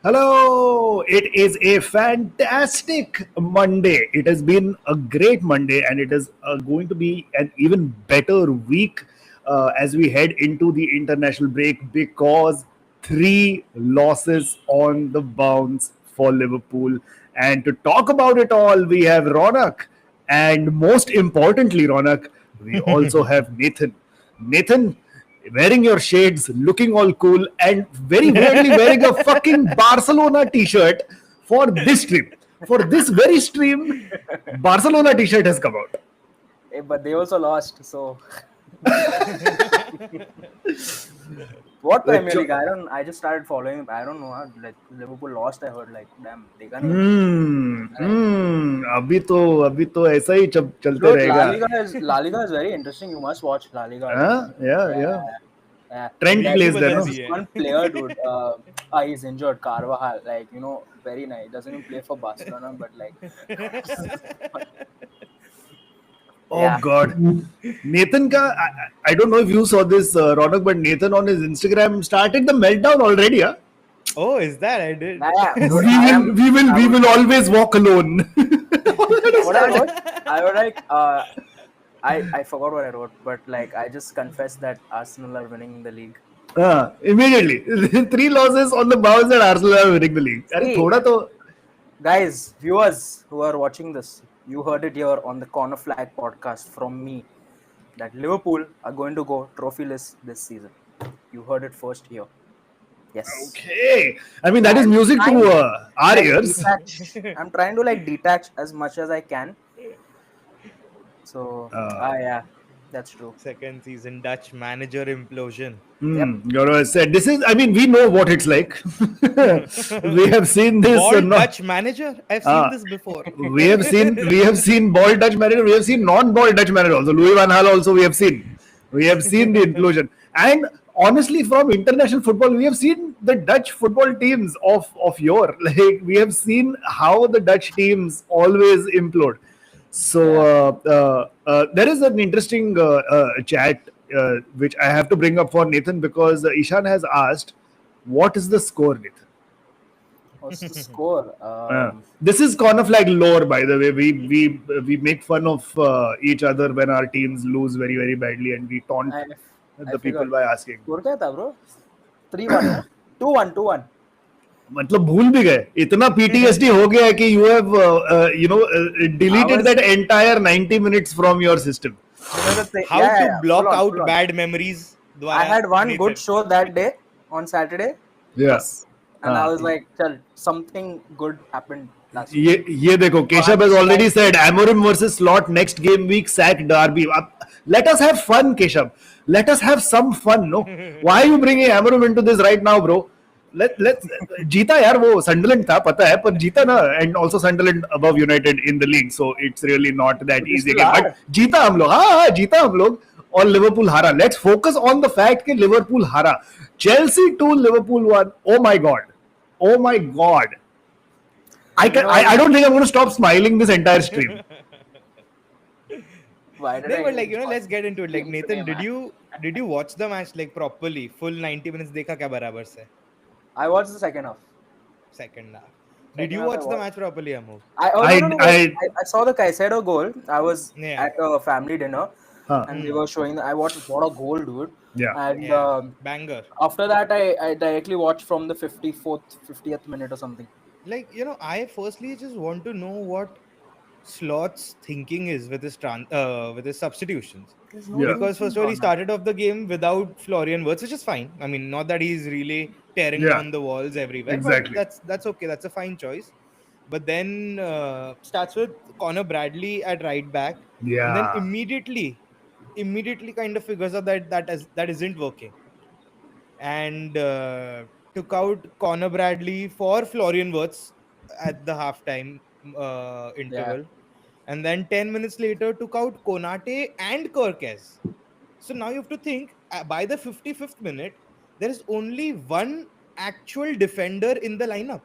Hello! It is a fantastic Monday. It has been a great Monday, and it is going to be an even better week as we head into the international break because three losses on the bounce for Liverpool. And to talk about it all, we have Ronaq, and most importantly, Ronaq, we also have Nathan. Nathan, wearing your shades, looking all cool, and very weirdly wearing a fucking Barcelona t-shirt for this stream. For this very stream, Barcelona t-shirt has come out. But they also lost. So what Premier League? I just started following. I don't know. Like Liverpool lost. I heard like damn they can't even. अभी तो ऐसा ही चलते Dude, रहेगा. La Liga is very interesting. You must watch La Liga. हाँ, yeah. Yeah. Trent There's plays there, no? this one player, dude. He's injured. Carvajal, like very nice. Doesn't even play for Barcelona, but like. Oh Yeah. God, Nathan I don't know if you saw this, Ronak, but Nathan on his Instagram started the meltdown already. Huh? Oh, is that? I did. Yeah, We will always walk alone. What I wrote? I wrote like I forgot what I wrote, but like I just confessed that Arsenal are winning the league. Immediately, 3 losses on the bounce and Arsenal are winning the league. See, thoda to... Guys, viewers who are watching this, you heard it here on the Corner Flag podcast from me that Liverpool are going to go trophyless this season. You heard it first here. Yes. Okay. I mean, that is music to our ears. I'm trying to like detach as much as I can. So, yeah, that's true. Second season Dutch manager implosion. Gaurav said, this is, I mean, we know what it's like. We have seen this. Bald Dutch manager? I've seen this before. we have seen bald Dutch manager. We have seen non-bald Dutch manager also. Louis van Gaal also we have seen. We have seen the implosion. And honestly, from international football, we have seen the Dutch football teams of yore. Like, we have seen how the Dutch teams always implode. So there is an interesting chat which I have to bring up for Nathan because Ishan has asked, what is the score, Nathan? What's the score? This is kind of like lore, by the way. We make fun of each other when our teams lose very, very badly, and we taunt the people by asking. Score क्या था, bro? 3-1, 2-1, 2-1. मतलब भूल भी गए इतना PTSD हो गया है कि you have deleted that entire 90 minutes from your system. How to block out bad memories? I had one good show that day on Saturday. Yes. And I was like, chal, something good happened last week. ये देखो, Keshav has already said Amogh versus Slot next game week, sack Derby. Let us have fun, Keshav. Let us have some fun, no? Why are you bringing Amogh into this right now, bro? Let's जीता यार, वो Sunderland था पता है, पर जीता ना, and also Sunderland above United in the league, so it's really not that easy again. But जीता हम लोग, हाँ जीता हम लोग, और Liverpool हारा. Let's focus on the fact कि Liverpool हारा. Chelsea 2, Liverpool 1. Oh my God. I don't think I'm going to stop smiling this entire stream. Why did but like let's get into it. Like Nathan, did you watch the match like properly? Full 90 minutes देखा क्या बराबर से? I watched the second half. Did you watch the match properly, Amogh? I saw the Caicedo goal. I was at a family dinner and they were showing. I watched what a goal, dude. Yeah. And banger. After that, I directly watched from the 50th minute or something. Like I firstly just want to know what Slot's thinking is with his substitutions. Because first of all, he started off the game without Florian Wirtz, which is fine. I mean, not that he's really tearing down the walls everywhere. Exactly. But that's okay. That's a fine choice. But then starts with Connor Bradley at right back. Yeah. And then immediately kind of figures out that isn't working. And took out Connor Bradley for Florian Wirtz at the halftime interval. And then 10 minutes later took out Konate and Kerkez. So now you have to think, by the 55th minute, there is only one actual defender in the lineup,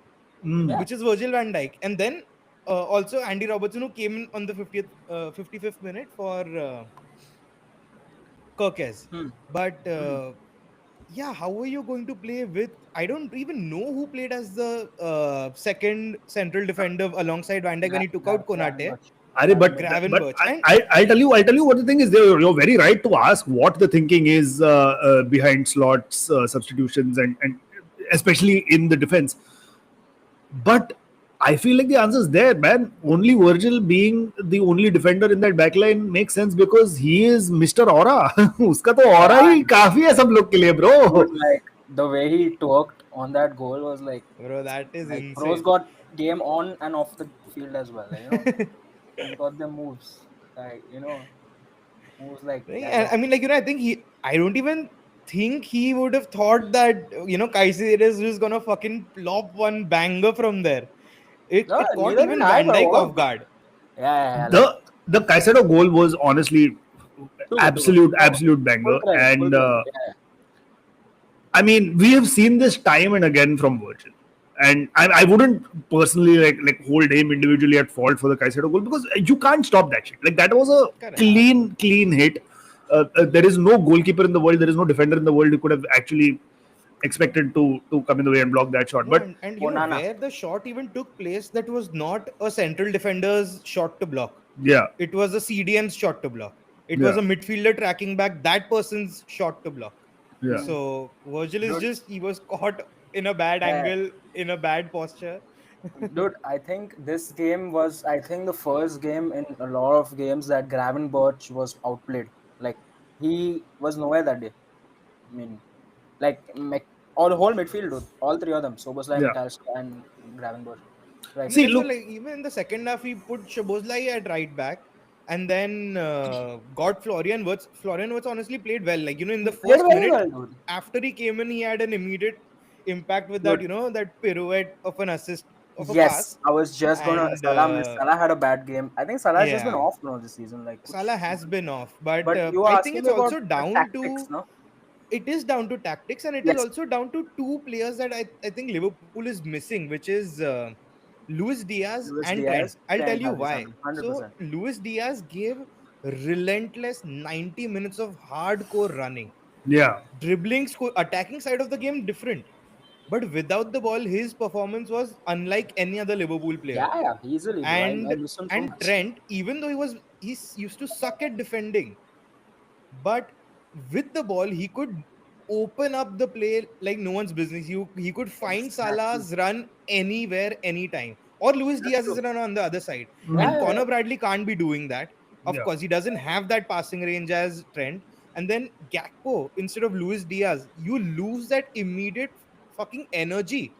which is Virgil van Dijk. And then also Andy Robertson, who came in on the 55th minute for Kerkez. But yeah, how are you going to play with? I don't even know who played as the second central defender alongside Van Dijk when he took out Konate. Gravenberch. Arey, Gravenberch. but Gravenberch. And I'll tell you what the thing is. You're very right to ask what the thinking is behind slots substitutions and especially in the defense. But I feel like the answer is there, man. Only Virgil being the only defender in that backline makes sense because he is Mr. Aura. उसका तो aura Yeah, ही काफी है सब लोग के लिए, bro. dude, like the way he twerked on that goal was bro, that is like Bro's insane. got game on and off the field as well. He's got the moves, moves like Right? that. And I mean, like, I think I don't even think he would have thought that, Kaiser is just gonna fucking plop one banger from there. No, It caught neither did even I, Van but Dijk what? off guard. Yeah, like The Caicedo goal was honestly too good. absolute No, absolute banger, full credit, full and credit. Yeah. I mean, we have seen this time and again from Virgil. And I wouldn't personally like hold him individually at fault for the Caicedo goal because you can't stop that shit. Like that was a Correct. clean hit. There is no goalkeeper in the world, there is no defender in the world who could have actually expected to come in the way and block that shot. No, But and Onana. where the shot even took place, that was not a central defender's shot to block. yeah, It was a CDM's shot to block. It Yeah. was a midfielder tracking back that person's shot to block. yeah. So Virgil is Dude. he was caught in a bad Yeah. angle, in a bad posture. Dude, I think this game was, the first game in a lot of games that Gravenberch was outplayed. Like, he was nowhere that day. I mean, like, all the whole midfield, dude. All three of them. Soboslai, Yeah. McAllister, and Gravenberch. Like, See, That's why, look, like, even in the second half, he put Szoboszlai at right back, and then got Florian Wirtz. Florian Wirtz honestly played well. Like, in the he played first very minute well, dude. after he came in, he had an immediate impact with that, Dude. that pirouette of an assist of a Yes, pass. I was just gonna. And Salah had a bad game. I think Salah has just been yeah, off now this season. Like, Salah has been off, but But you I were think asking it's me about also the down tactics, to no? it is down to tactics, and it is Yes. also down to two players that I think Liverpool is missing, which is Luis Diaz Luis and Trent. Diaz, I'll tell Trent you why. Alexander, So 100%. Luis Diaz gave relentless 90 minutes of hardcore running, yeah, dribbling, attacking side of the game different. But without the ball, his performance was unlike any other Liverpool player. Yeah, easily, bro. I And miss him so much. Trent, even though he used to suck at defending, but with the ball he could open up the play like no one's business. He could find Exactly. Salah's run anywhere, anytime, or Luis That's Diaz's true. run on the other side. Yeah, And yeah, Conor yeah. Bradley can't be doing that. Of yeah, course, he doesn't have that passing range as Trent. And then Gakpo instead of Luis Diaz, you lose that immediate fucking energy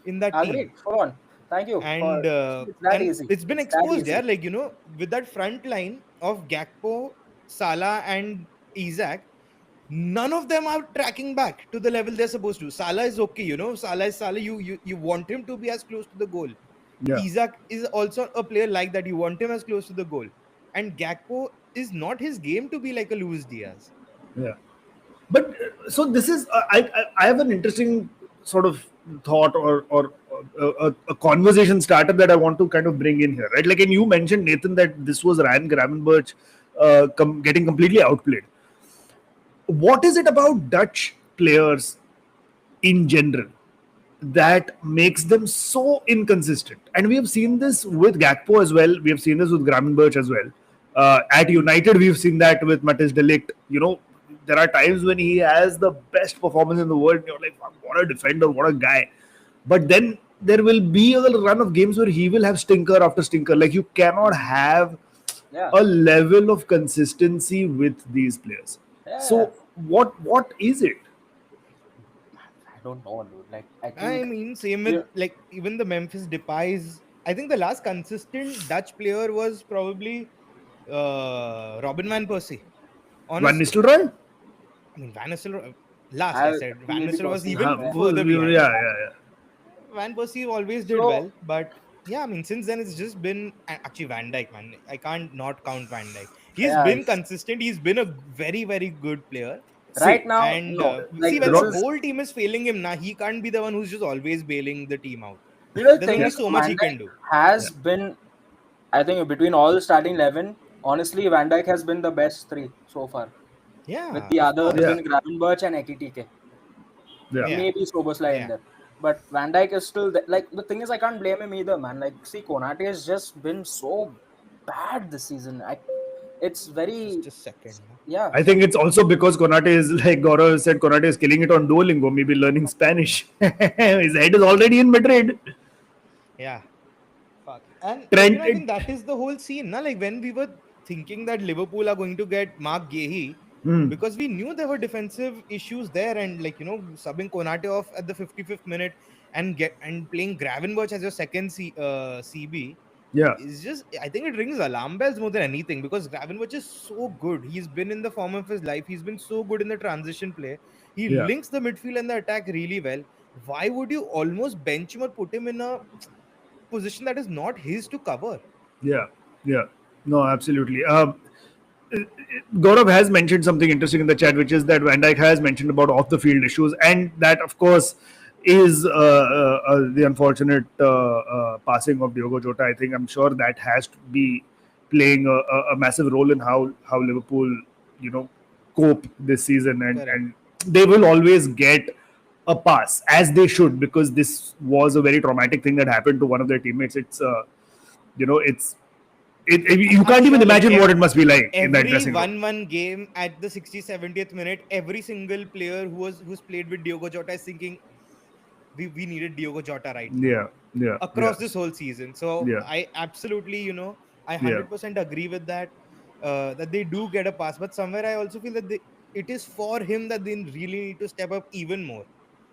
in that team. Agreed. Full on. Thank you for. And It's that and easy. it's been It's that exposed, yeah. easy. Like with that front line of Gakpo, Salah, and Isaac, none of them are tracking back to the level they're supposed to. Salah is okay, Salah is Salah. You want him to be as close to the goal. yeah, Isaac is also a player like that. You want him as close to the goal. And Gakpo is not his game to be like a Luis Diaz. yeah. But so this is I have an interesting sort of thought or a conversation starter that I want to kind of bring in here, right? Like, and you mentioned, Nathan, that this was Ryan Gravenberch getting completely outplayed. What is it about Dutch players in general that makes them so inconsistent? And we have seen this with Gakpo as well. We have seen this with Gravenberch as well. At United, we've seen that with Matthijs de Ligt. There are times when he has the best performance in the world. And you're like, what a defender, what a guy. But then there will be a run of games where he will have stinker after stinker. Like, you cannot have Yeah. a level of consistency with these players. Yeah. So what is it? I don't know, dude. Like, I I think. mean, same with Yeah. like even the Memphis Depays. I think the last consistent Dutch player was probably Robin van Persie. Van Honestly, Nistelrooy? I mean Van Nistelrooey. Last I said Van Maybe Nistelrooy was Percy. even Yeah. further behind. Yeah. Van Persie always did So- well, but yeah, I mean since then it's just been actually Van Dijk, man. I can't not count Van Dijk. He's Yeah, been it's- consistent. He's been a very very good player. Right now, And no. see, when this the is- whole team is failing him, now he can't be the one who's just always bailing the team out. You know, the There's thing only is, so much he Van can Dijk do. has been, I think, between all the starting 11, honestly, Van Dijk has been the best three so far. Yeah. With the of others course. Yeah. being Gravenberch and Ekitike. Yeah. Yeah. maybe Soboslai in Yeah. there. But Van Dijk is still there. Like the thing is, I can't blame him either, man. Like see, Konate has just been so bad this season. It's very Just a second. Huh? yeah. I think it's also because Konate is, like Gaurav said, Konate is killing it on Duolingo, maybe learning Spanish. His head is already in Madrid. Yeah. Fuck. And like Trent, I think that is the whole scene. Na? Like when we were thinking that Liverpool are going to get Mark Gahey, because we knew there were defensive issues there, and subbing Konate off at the 55th minute and playing Gravenberch as your second CB yeah, is just, I think it rings alarm bells more than anything, because Gravenberch is so good. He's been in the form of his life. He's been so good in the transition play. He yeah, links the midfield and the attack really well. Why would you almost bench him or put him in a position that is not his to cover? yeah, yeah. No, absolutely. Gaurav has mentioned something interesting in the chat, which is that Van Dijk has mentioned about off the field issues, and that, of course, is the unfortunate passing of Diogo Jota. I think I'm sure that has to be playing a massive role in how Liverpool, you know, cope this season, Correct. and they will always get a pass as they should, because this was a very traumatic thing that happened to one of their teammates. It's it's And you I'm can't even sure like imagine what it must be like in that every dressing room. 1-1 game at the 60th, 70th minute, every single player who's played with Diogo Jota is thinking, we needed Diogo Jota right now Yeah, yeah, yeah, across this whole season. So yeah, I absolutely, I yeah, 100% agree with that. That they do get a pass, but somewhere I also feel that it is for him that they really need to step up even more.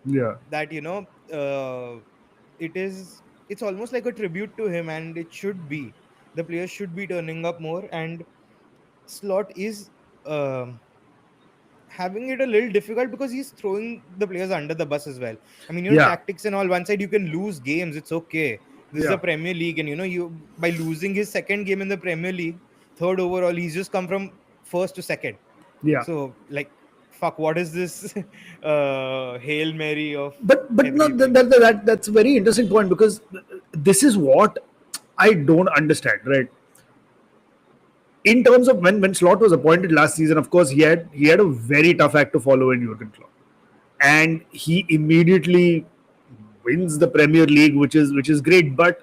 yeah, That it's almost like a tribute to him, and it should be, the players should be turning up more. And Slot is um having it a little difficult because he's throwing the players under the bus as well. I mean, yeah, tactics and all, one side you can lose games, it's okay. This is the yeah, Premier League, and you, by losing his second game in the Premier League, third overall, he's just come from first to second. yeah. So like, fuck, what is this Hail Mary of But no, everything? that's a very interesting point, because this is what I don't understand, right? In terms of when Slot was appointed last season, of course he had a very tough act to follow in Jurgen Klopp, and he immediately wins the Premier League, which is great. But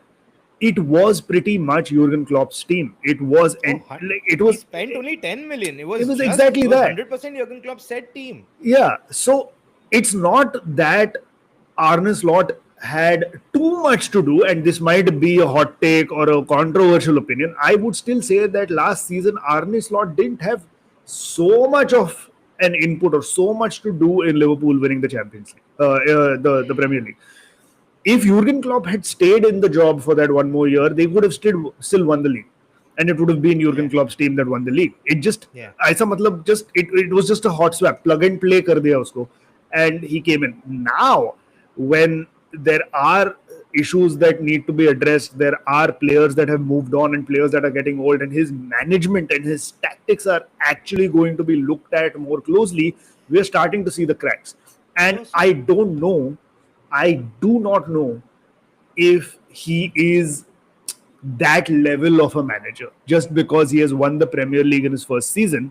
it was pretty much Jurgen Klopp's team. It was, Oh, and like it he was spent only 10 million. it was exactly It was that. 100% Jurgen Klopp set team. Yeah, so it's not that Arne Slot had too much to do, and this might be a hot take or a controversial opinion. I would still say that last season Arne Slot didn't have so much of an input or so much to do in Liverpool winning the Champions League, the Premier League. If Jurgen Klopp had stayed in the job for that one more year, they would have still won the league, and it would have been Jurgen Yeah. Klopp's team that won the league. It just, Yeah. ऐसा मतलब just it was just a hot swap, plug and play कर दिया उसको, and he came in. Now, when there are issues that need to be addressed, there are players that have moved on and players that are getting old, and his management and his tactics are actually going to be looked at more closely. We are starting to see the cracks, and I don't know, I do not know if he is that level of a manager just because he has won the Premier League in his first season.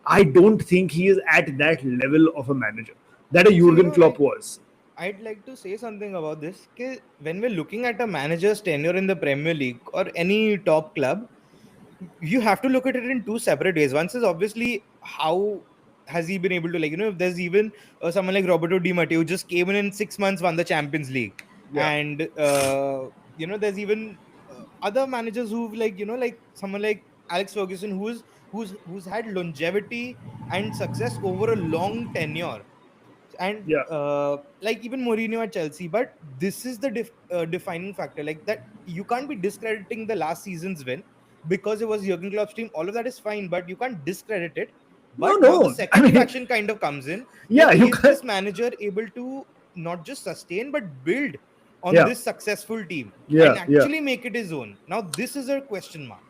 I don't think he is at that level of a manager that a So, Jurgen Klopp was. I'd like to say something about this. When we're looking at a manager's tenure in the Premier League or any top club, you have to look at it in two separate ways. One is obviously how has he been able to, if there's even someone like Roberto Di Matteo who just came in 6 months, won the Champions League, Yeah, and there's even other managers who've like someone like Alex Ferguson who's had longevity and success over a long tenure, and yeah. like even Mourinho at Chelsea. But this is the defining factor, like that you can't be discrediting the last season's win because it was Jurgen Klopp's team. All of that is fine, but you can't discredit it. No, But now the no. I second mean, faction kind of comes in, yeah, that you is can. this manager able to not just sustain but build on Yeah, this successful team and yeah, yeah. actually make it his own? Now this is a question mark.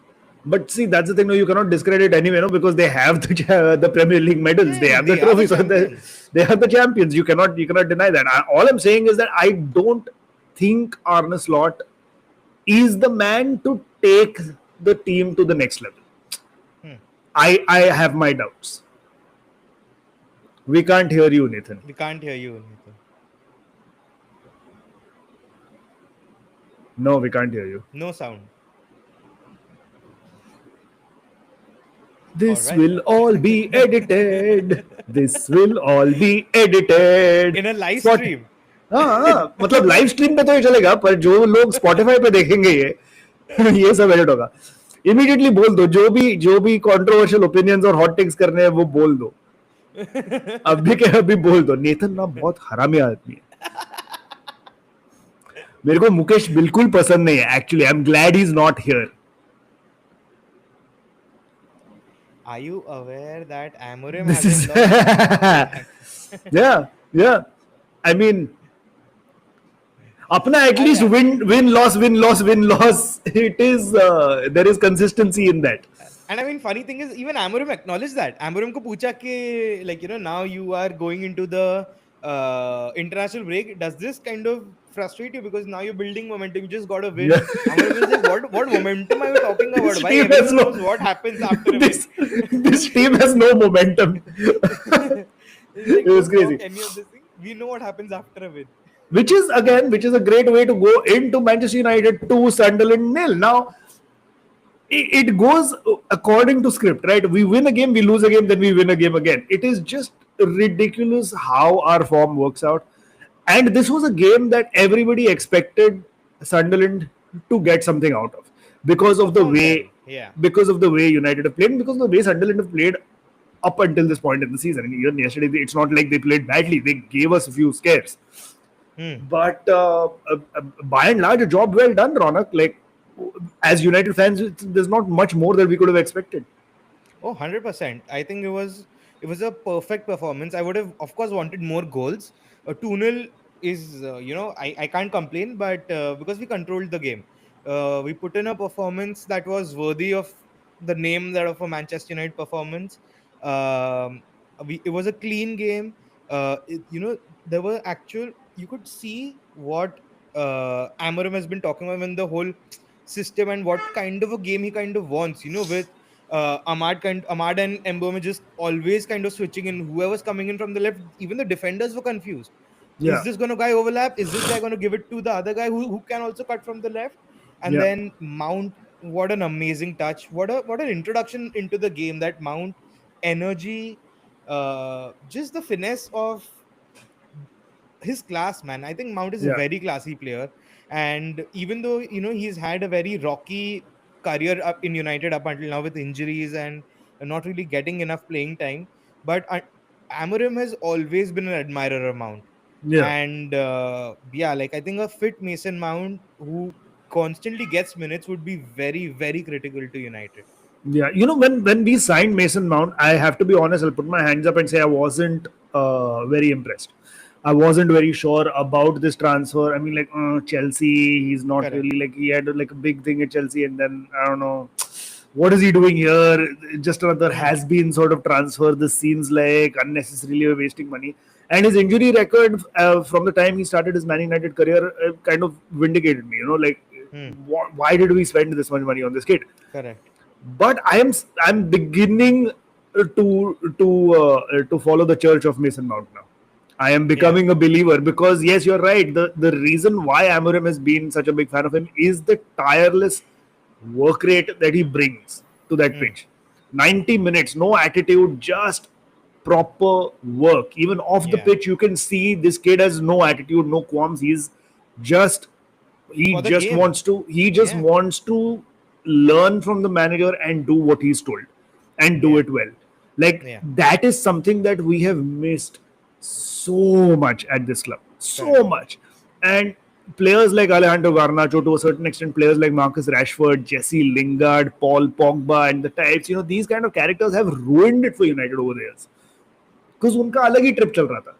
But see, that's the thing. No, you cannot discredit anyway, no, because they have the Premier League medals, they Yeah, have the they are the trophies, so champions. they are the champions. You cannot deny that. All I'm saying is that I don't think Arne Slot is the man to take the team to the next level. Hmm. I have my doubts. We can't hear you, Nathan. We can't hear you, Nathan. No, we can't hear you. No sound. All This right. will all be edited. This will all be edited. In a live Spot. stream. हाँ हाँ, मतलब live stream पे तो ये चलेगा, पर जो लोग स्पॉटिफाई पे देखेंगे ये ये सब एडिट होगा. इमीडिएटली बोल दो, जो भी कंट्रोवर्शियल ओपिनियंस और हॉट टेक्स करने हैं वो बोल दो. अभी के अभी बोल दो. नेथन ना बहुत हरामी आदमी है. मेरे को मुकेश बिल्कुल पसंद नहीं है. Actually I am glad he is not here. Are you aware that Amorim This hasn't is lost one match? yeah. I mean, अपना at least win loss. It is there is consistency in that. And I mean, funny thing is, even Amorim acknowledged that. Amorim ko pucha ke, like, now you are going into the international break. Does this kind of frustrate you? Because now you're building momentum. You just got a win. Yeah. Amorim was like, what momentum are you talking about? This Why team has everyone no- knows what happens after a this win. this team has no momentum. It's like, It was don't talk crazy. any of this thing. We know what happens after a win. Which is a great way to go into Manchester United 2 Sunderland nil. Now it goes according to script, right? We win a game, we lose a game, then we win a game again. It is just ridiculous how our form works out. And this was a game that everybody expected Sunderland to get something out of because of the way Yeah. United have played, and because of the way Sunderland have played up until this point in the season. And even yesterday, it's not like they played badly. They gave us a few scares. But by and large, a job well done, Ronaq. Like, as United fans, there's not much more that we could have expected. Oh, 100%. I think it was a perfect performance. I would have, of course, wanted more goals. 2-0 is, I can't complain, but because we controlled the game, we put in a performance that was worthy of the name that of a Manchester United performance. It was a clean game. There were actual, you could see what Amorim has been talking about when the whole system and what kind of a game he kind of wants, with Ahmad and Mbome just always kind of switching in. Whoever's coming in from the left, even the defenders were confused. Yeah, Is this going to guy overlap? Is this guy going to give it to the other guy who can also cut from the left? And yeah, then Mount, what an amazing touch! What an introduction into the game. That Mount energy, just the finesse of his class, man. I think Mount is a yeah, very classy player, and even though he's had a very rocky career up in United up until now with injuries and not really getting enough playing time, but Amorim has always been an admirer of Mount, yeah. and yeah, like I think a fit Mason Mount who constantly gets minutes would be very very critical to United. Yeah, when we signed Mason Mount, I have to be honest. I'll put my hands up and say I wasn't very impressed. I wasn't very sure about this transfer. I mean, like Chelsea, he's not Correct. really like he had like a big thing at Chelsea, and then I don't know what is he doing here. Just another has been sort of transfer. This seems like unnecessarily we're wasting money. And his injury record from the time he started his Man United career kind of vindicated me. Like Hmm. why did we spend this much money on this kid? Correct. But I'm beginning to follow the church of Mason Mount now. I am becoming a believer because yes, you're right. The reason why Amorim has been such a big fan of him is the tireless work rate that he brings to that pitch. 90 minutes, no attitude, just proper work. Even off the Yeah. pitch, you can see this kid has no attitude, no qualms. Just he For the just game. wants to he just Yeah. wants to learn from the manager and do what he's told and do Yeah. it well. Like Yeah. that is something that we have missed so much at this club, so Correct. much. And players like Alejandro Garnacho, to a certain extent, players like Marcus Rashford, Jesse Lingard, Paul Pogba, and the types, these kind of characters have ruined it for United over the years because उनका अलग ही trip चल रहा था.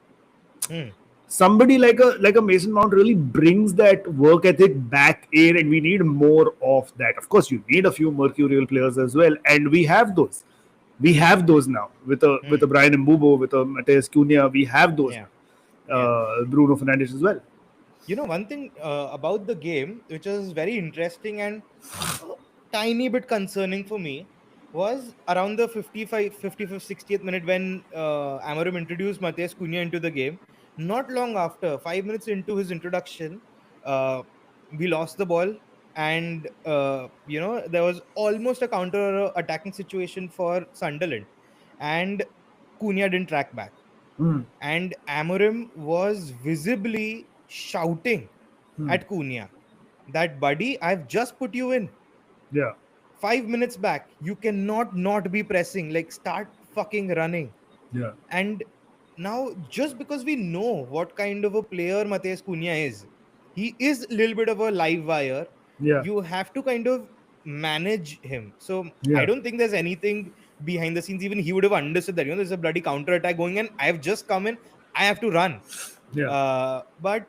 Hmm. Somebody like a Mason Mount really brings that work ethic back in, and we need more of that. Of course, you need a few mercurial players as well, and we have those. We have those now with a Brian Mbumo, with a Mateus Cunha. We have those Yeah. now. Bruno Fernandes as well. One thing about the game, which was very interesting and a tiny bit concerning for me, was around the 55th, 60th minute when Amorim introduced Mateus Cunha into the game. Not long after, 5 minutes into his introduction, uh, we lost the ball, and there was almost a counter attacking situation for Sunderland, and Cunha didn't track back, Hmm. and Amorim was visibly shouting Hmm. at Cunha that, buddy, I've just put you in Yeah. 5 minutes back. You cannot not be pressing. Like, start fucking running. Yeah. And now, just because we know what kind of a player Mateus Cunha is, he is a little bit of a live wire. Yeah. You have to kind of manage him. So I Yeah. don't think there's anything behind the scenes. Even he would have understood that, there's a bloody counter attack going, and I've just come in, I have to run. Yeah. But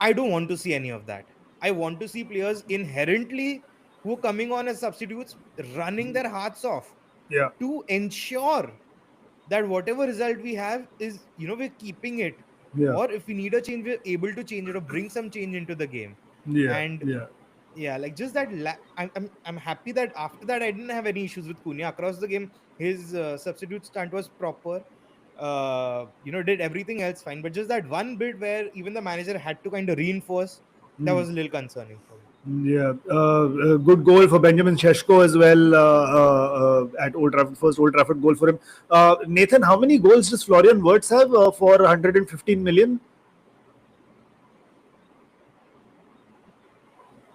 I don't want to see any of that. I want to see players inherently who are coming on as substitutes running their hearts off Yeah. to ensure that whatever result we have is, we're keeping it. Yeah. Or if we need a change, we're able to change it or bring some change into the game. Yeah. And Yeah. yeah, like just that. I'm happy that after that I didn't have any issues with Cunha across the game. His substitute stunt was proper. Did everything else fine, but just that one bit where even the manager had to kind of reinforce, that Hmm. was a little concerning for me. Yeah, good goal for Benjamin Sheshko as well at Old Trafford. First Old Trafford goal for him. Nathan, how many goals does Florian Wirtz have for 115 million?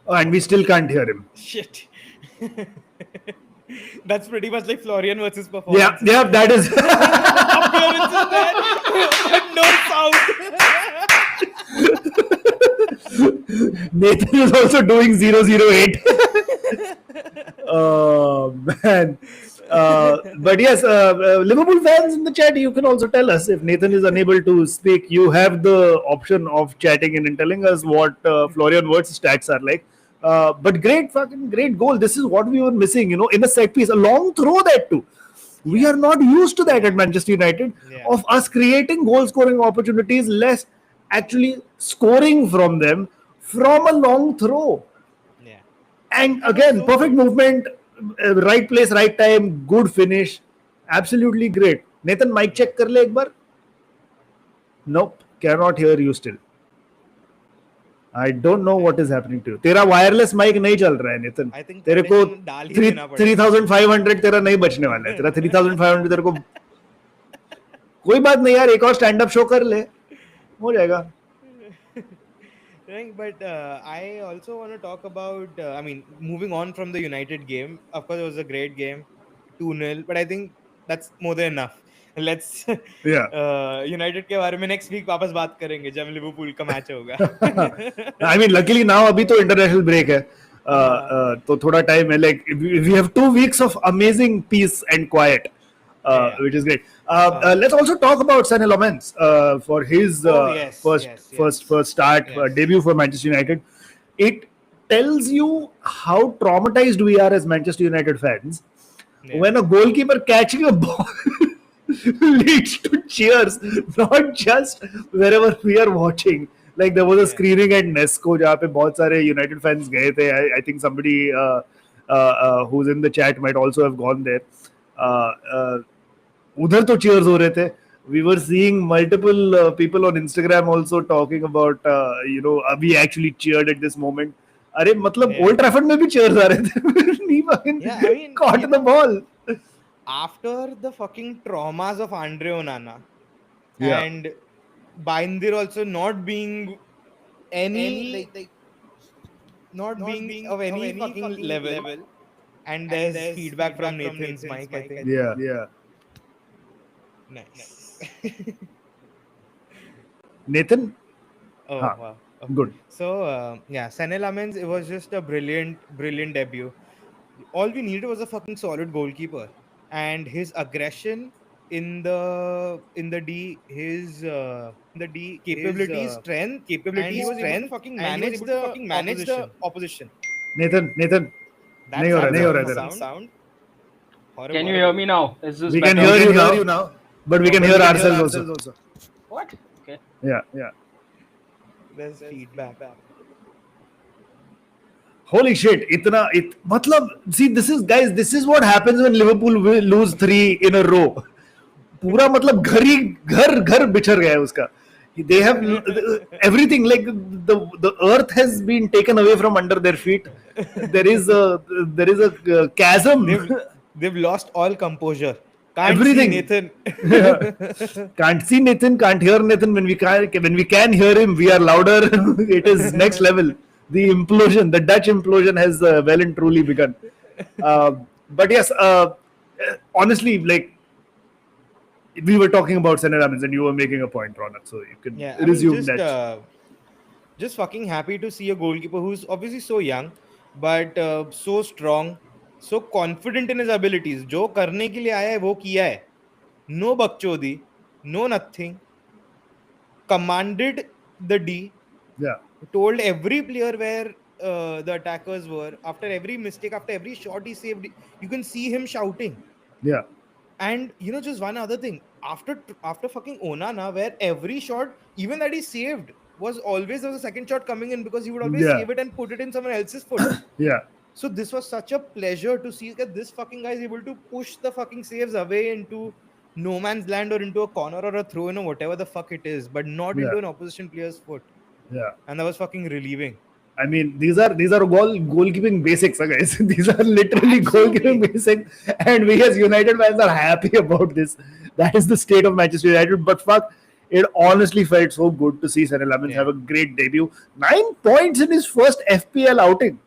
Oh, and we still can't hear him. Shit. That's pretty much like Florian versus Yeah, performance. yeah, that is. Appearances there, but no sound. Nathan is also doing 008. Oh, man. But yes, Liverpool fans in the chat, you can also tell us if Nathan is unable to speak. You have the option of chatting in and telling us what Florian Wirtz's stats are like. But fucking great goal. This is what we were missing, in a set piece, a long throw that too. We are not used to that at Manchester United, Yeah. of us creating goal scoring opportunities, less actually scoring from them from a long throw. Yeah. And was again, so perfect good. movement, right place, right time, good finish. Absolutely great. Nathan, mic check kar le ek bar. Nope, cannot hear you still. I don't know what is happening to you. तेरा wireless mic नहीं चल रहा है Nitin. I think तेरे को connection डाल ही देना पड़ेगा. 3500 तेरा नहीं बचने वाला है. तेरा 3500 तेरे को कोई बात नहीं यार, एक और स्टैंड अप शो कर ले, हो जाएगा. Right, but I also want to talk about, moving on from the United game. Of course, it was a great game, 2-0, but I think that's more than enough. Let's Yeah. United के बारे में next week वापस बात करेंगे जब Liverpool का match होगा. I mean, luckily now अभी तो इंटरनेशनल ब्रेक है, तो थोड़ा टाइम है. Like we have 2 weeks of amazing peace and quiet, Yeah. which is great. Let's also talk about Sané Lammens for his Yes, first start, Yes. debut for Manchester United. It tells you how traumatized we are as Manchester United fans Yeah. when a goalkeeper catching a ball leads to cheers, not just wherever we are watching. Like there was a Yeah. screening at Nesco जहाँ पे बहुत सारे United fans गए थे. I think somebody who's in the chat might also have gone there. उधर तो cheers हो रहे थे. We were seeing multiple people on Instagram also talking about we actually cheered at this moment. अरे मतलब Yeah. Old Trafford में भी cheers आ रहे थे. नहीं fucking Yeah, I mean, caught the ball. After the fucking traumas of Andre Onana, Yeah. and Bindir also not being any not being of any fucking level, and there's feedback from Nathan's mic, I think. Yeah, yeah. Nice. Nathan, Oh Huh. wow. Okay. good. So Sané Lammens, it was just a brilliant debut. All we needed was a fucking solid goalkeeper, and his aggression in the D, his capability, strength, and he was able to fucking manage the opposition. Nathan, That's नहीं हो रहा है, नहीं हो रहा है the तेरा. sound. Horrible, Can you horrible. hear me now? Is this We better? can hear you now, but we can hear ourselves also. What? Okay. Yeah. There's feedback. Holy shit! मतलब see, this is what happens when Liverpool will lose 3 in a row. पूरा मतलब घर बिछड़ गया है उसका. They have everything. Like the earth has been taken away from under their feet. There is a chasm. They've lost all composure. Can't see Everything. Nathan. Can't see Nathan, can't hear Nathan. When we can hear him, we are louder. It is next level. The implosion, the Dutch implosion has well and truly begun. But yes, honestly, like we were talking about Senna Ramins and you were making a point, Ronaq. So you can Yeah, resume that. just fucking happy to see a goalkeeper who's obviously so young, but so strong, so confident in his abilities. जो करने के लिए आया है वो किया है. No bakchodi, no nothing. Commanded the D, Yeah, told every player where the attackers were. After every mistake, after every shot he saved, you can see him shouting. yeah, And just one other thing, after fucking Onana, where every shot, even that he saved, was always there was a second shot coming in because he would always yeah, save it and put it in someone else's foot. yeah. So this was such a pleasure to see that this fucking guy is able to push the fucking saves away into no man's land or into a corner or a throw in or whatever the fuck it is, but not Yeah. into an opposition player's foot. Yeah. And that was fucking relieving. I mean, these are goalkeeping basics, guys. These are literally goalkeeping basics, and we as United fans are happy about this. That is the state of Manchester United. But fuck, it honestly felt so good to see Senna Lamins have a great debut. 9 points in his first FPL outing.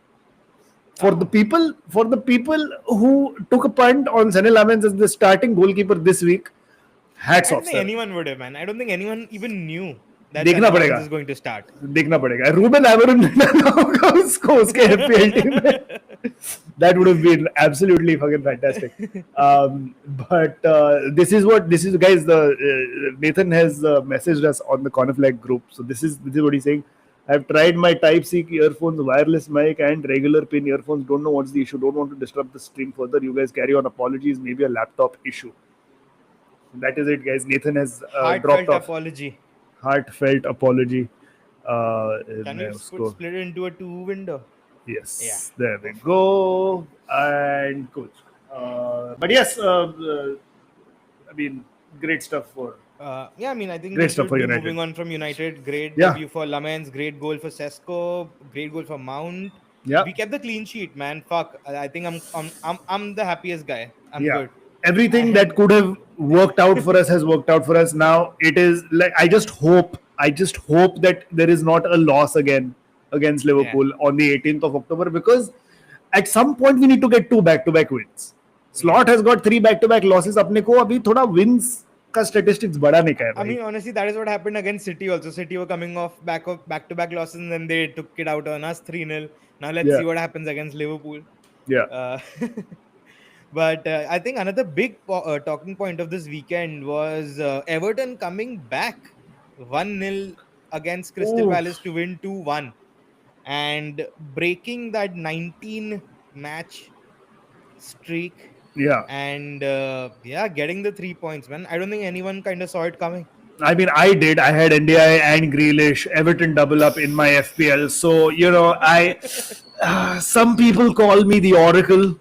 For the people who took a punt on Senna Lamins as the starting goalkeeper this week, hats I off, don't think sir. anyone would have, man. I don't think anyone even knew that देखना Senna पड़ेगा. Lamins is going to start. देखना पड़ेगा. Ruben Amorim उसको उसके FPL team में. That would have been absolutely fucking fantastic. But this is guys. Nathan has messaged us on the Corner Flag group. So this is what he's saying. I've tried my Type-C earphones, wireless mic, and regular pin earphones. Don't know what's the issue. Don't want to disrupt the stream further. You guys carry on. Apologies. Maybe a laptop issue. That is it, guys. Nathan has dropped Heartfelt off. apology. Heartfelt apology. Can you split it into a 2 window? Yes, Yeah. there we go. And cool. But yes, I mean, great stuff for. Yeah, I mean, I think Great we stuff should for be United. moving on from United. Great Yeah. debut for Lamens, great goal for Sesko, great goal for Mount. Yeah. We kept the clean sheet, man. Fuck, I think I'm the happiest guy. I'm Yeah. good. Everything And- that could have worked out for us has worked out for us. Now it is like I just hope that there is not a loss again against Liverpool on the 18th of October, because at some point we need to get 2 back-to-back wins. Slot has got 3 back-to-back losses. अपने को अभी थोड़ा wins का statistics बढ़ाने का है I भाई. mean, honestly, that is what happened against City also. City were coming off back-to-back losses, and then they took it out on us 3-0. Now let's Yeah. see what happens against Liverpool. Yeah. But I think another big talking point of this weekend was Everton coming back 1-0 against Crystal Oof. Palace to win 2-1 and breaking that 19 match streak. Yeah. And getting the 3 points, man. I don't think anyone kind of saw it coming. I mean, I did. I had NDI and Grealish, Everton double up in my FPL. So, some people call me the Oracle.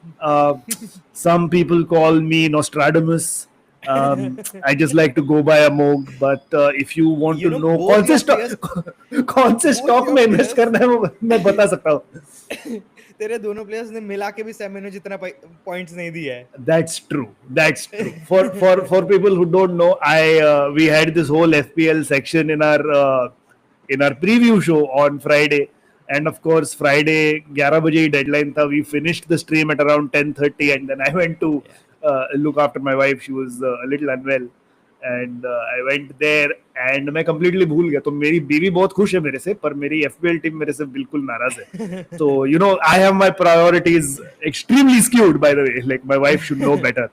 Some people call me Nostradamus. I just like to go by Amogh. But if you want to know both कौन से stock में invest करना है वो मैं बता सकता हूँ. तेरे दोनों प्लेयर्स ने मिला के भी सेम जितना पॉइंट्स नहीं दिया है. That's true. For people who don't know, we had this whole FPL section in our preview show on Friday, and of course Friday 11 बजे deadline था. We finished the stream at around 10:30, and then I went to look after my wife. She was a little unwell, and I went there, and मैं completely भूल गया. तो मेरी बीवी बहुत खुश है मेरे से, पर मेरी FPL टीम मेरे से बिल्कुल नाराज है. So I have my priorities extremely skewed, by the way. Like my wife should know better,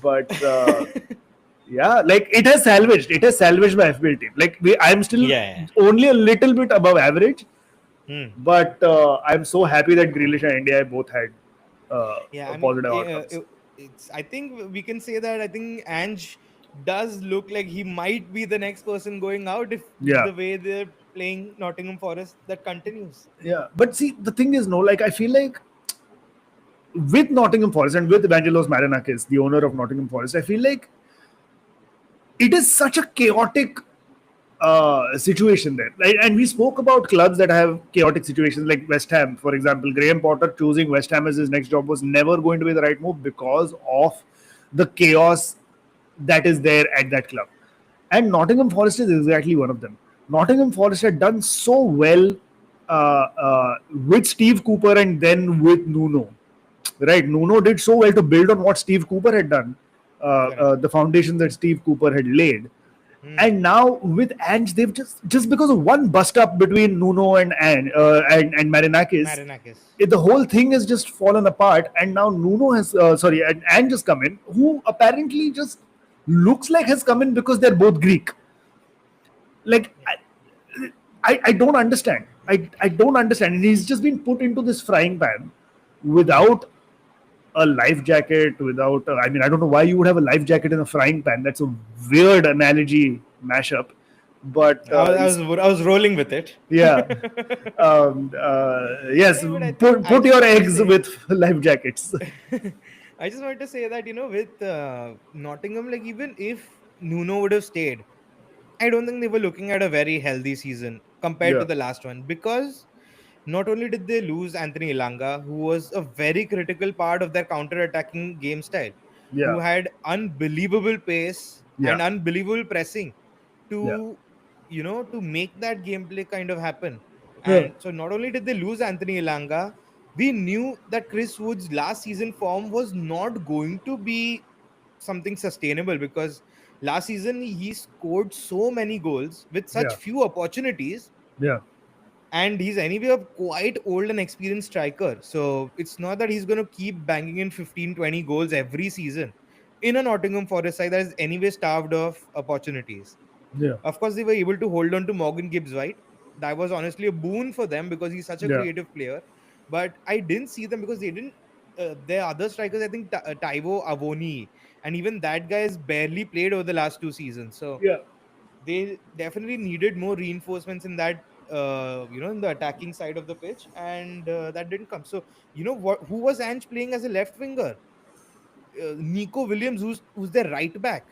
but yeah, like it has salvaged my FPL team. Like I'm still only a little bit above average, but I'm so happy that Grealish and NDI both had positive outcomes. I think we can say that I think Ange does look like he might be the next person going out if the way they're playing Nottingham Forest that continues. Yeah, but see, the thing is, like I feel like with Nottingham Forest and with Evangelos Marinakis, the owner of Nottingham Forest, I feel like it is such a chaotic situation there, right? And we spoke about clubs that have chaotic situations like West Ham, for example. Graham Potter choosing West Ham as his next job was never going to be the right move because of the chaos that is there at that club. And Nottingham Forest is exactly one of them. Nottingham Forest had done so well with Steve Cooper and then with Nuno. Right, Nuno did so well to build on what Steve Cooper had done, Correct. the foundation that Steve Cooper had laid. Hmm. And now with Ange, they've just because of one bust up between Nuno and and Marinakis, Marinakis. the whole thing has just fallen apart. And now Nuno has and Ange has come in, who apparently just looks like has come in because they're both Greek. Like Yeah. I don't understand. I don't understand. And he's just been put into this frying pan Hmm. without a life jacket, without I mean, I don't know why you would have a life jacket in a frying pan. That's a weird analogy mashup, but I was rolling with it. yeah. Yes, Yeah, but I put just your wanted to eggs say, with life jackets. I just wanted to say that with Nottingham, like even if Nuno would have stayed, I don't think they were looking at a very healthy season compared to Yeah, the last one, because not only did they lose Anthony Ilanga, who was a very critical part of their counter-attacking game style, yeah, who had unbelievable pace yeah, and unbelievable pressing yeah, to to make that gameplay kind of happen. yeah, And so not only did they lose Anthony Ilanga, we knew that Chris Wood's last season form was not going to be something sustainable, because last season he scored so many goals with such yeah, few opportunities, yeah, and he's anyway a quite old and experienced striker, so it's not that he's going to keep banging in 15-20 goals every season in a Nottingham Forest side that is anyway starved of opportunities. yeah, Of course, they were able to hold on to Morgan Gibbs White. That was honestly a boon for them because he's such a yeah, creative player. But I didn't see them because they didn't. Their other strikers, I think Taiwo Avoni, and even that guy has barely played over the last 2 seasons. So yeah. they definitely needed more reinforcements in that, in the attacking side of the pitch, and that didn't come. So who was Ange playing as a left winger? Nico Williams, who's their right back.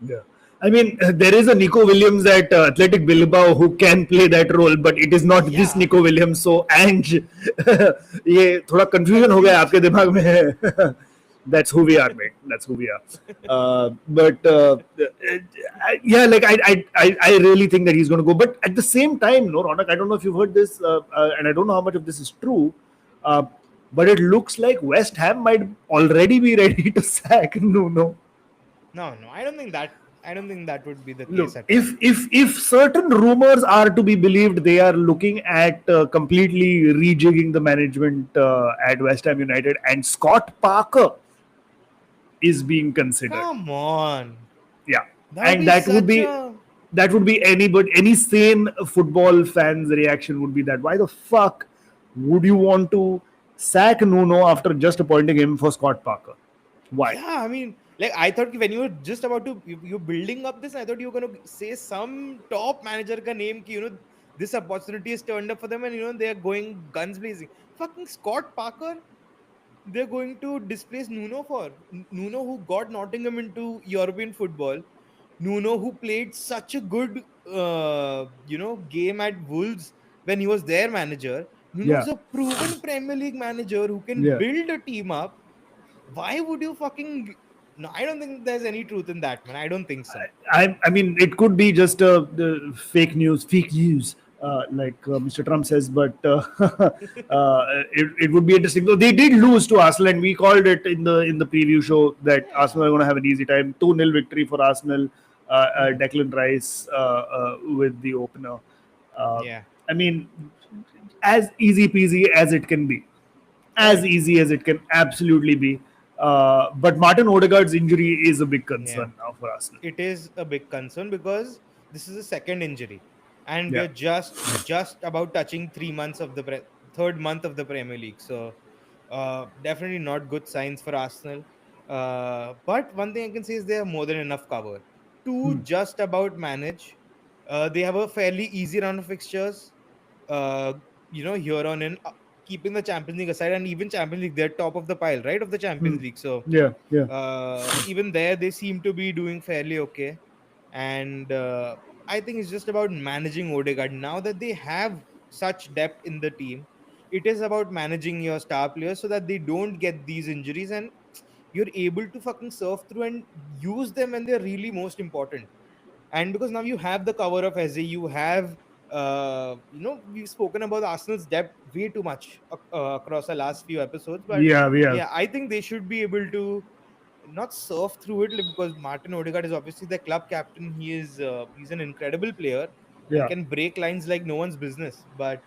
Yeah. I mean, there is a Nico Williams at Athletic Bilbao who can play that role, but it is not this Yeah, Nico Williams. So, Ange, ये थोड़ा confusion हो गया confused. आपके दिमाग में. That's who we are, mate. That's who we are. But yeah, like I really think that he's going to go. But at the same time, no, Ronak, I don't know if you've heard this, and I don't know how much of this is true. Uh, but it looks like West Ham might already be ready to sack Nuno. No, no, I don't think that would be the case Look, at all. if certain rumors are to be believed, they are looking at completely rejigging the management at West Ham United, and Scott Parker is being considered. Come on. Yeah, That would and be such a that would be anybody, any sane football fan's reaction would be that why the fuck would you want to sack Nuno after just appointing him for Scott Parker? Why? yeah, I mean, like I thought when you were just about to you're building up this, I thought you were gonna say some top manager ka name ki, this opportunity is turned up for them, and they're going guns blazing. Fucking Scott Parker, they're going to displace Nuno for. Nuno, who got Nottingham into European football. Nuno, who played such a good game at Wolves when he was their manager. Yeah, Nuno's a proven Premier League manager who can yeah. build a team up. Why would you fucking? No, I don't think there's any truth in that, man. I don't think so. I mean, it could be just the fake news, like Mr. Trump says, but it would be interesting. Though they did lose to Arsenal, and we called it in the preview show that Arsenal are Yeah. going to have an easy time. 2-0 victory for Arsenal. Hmm. Declan Rice with the opener. Uh, Yeah. I mean, as easy peasy as it can be, as Correct. easy as it can absolutely be. But Martin Odegaard's injury is a big Yeah. concern now for Arsenal. It is a big concern because this is a second injury, and Yeah. we're just about touching 3 months of the third month of the Premier League. So definitely not good signs for Arsenal. But one thing I can say is they have more than enough cover to Hmm. just about manage. They have a fairly easy run of fixtures. Uh, here on in, keeping the Champions League aside, and even Champions League, they're top of the pile, right, of the Hmm. Champions League. So Yeah. Yeah. even there they seem to be doing fairly okay. And I think it's just about managing Odegaard. Now that they have such depth in the team, it is about managing your star players so that they don't get these injuries, and you're able to fucking surf through and use them when they're really most important. And because now you have the cover of Eze, you have, we've spoken about Arsenal's depth way too much across the last few episodes, but Yeah, we have. yeah, I think they should be able to not surf through it, like, because Martin Odegaard is obviously the club captain. He's an incredible player and Yeah. can break lines like no one's business. But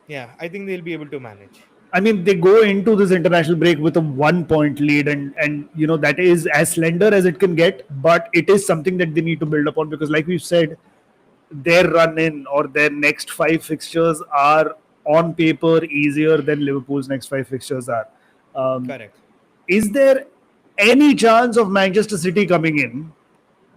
yeah, I think they'll be able to manage. I mean, they go into this international break with a 1 point lead, and that is as slender as it can get. But it is something that they need to build upon because, like we've said, their run in or their next five fixtures are on paper easier than Liverpool's next five fixtures are. Um, Correct. is there any chance of Manchester City coming in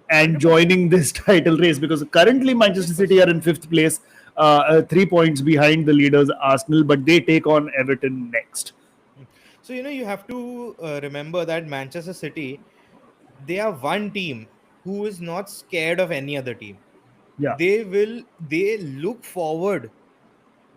and 100%. joining this title race? Because currently Manchester City 100%. are in fifth place, 3 points behind the leaders Arsenal, but they take on Everton next. Mm. So, you have to remember that Manchester City, they are one team who is not scared of any other team. Yeah, They look forward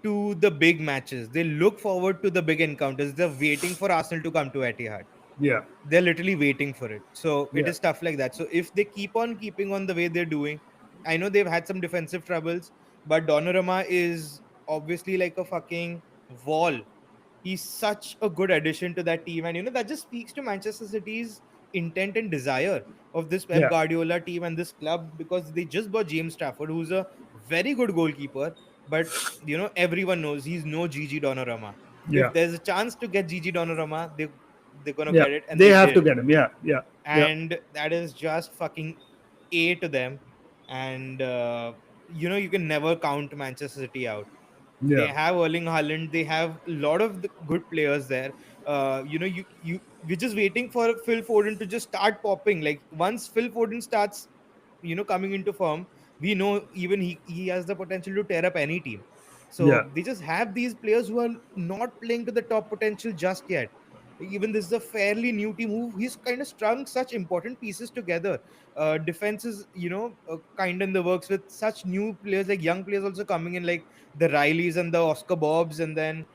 to the big matches. They look forward to the big encounters. They're waiting for Arsenal to come to Etihad. yeah, They're literally waiting for it. So it yeah, is stuff like that. So if they keep on keeping on the way they're doing, I know they've had some defensive troubles, but Donnarumma is obviously like a fucking wall. He's such a good addition to that team, and that just speaks to Manchester City's intent and desire of this Pep yeah, Guardiola team and this club, because they just bought James Trafford, who's a very good goalkeeper, but everyone knows he's no Gigi Donnarumma. yeah, If there's a chance to get Gigi Donnarumma, they're gonna yeah. get it, and They they have to did, get him. Yeah, yeah, yeah, and that is just fucking A to them. And you can never count Manchester City out. They yeah, have Erling Haaland. They have a lot of the good players there. We're just waiting for Phil Foden to just start popping. Like once Phil Foden starts, coming into form, we know even he has the potential to tear up any team. yeah, So they just have these players who are not playing to the top potential just yet. Even this is a fairly new team who he's kind of strung such important pieces together. Defense is kind of in the works with such new players, like young players also coming in, like the Rileys and the Oscar Bobs, and then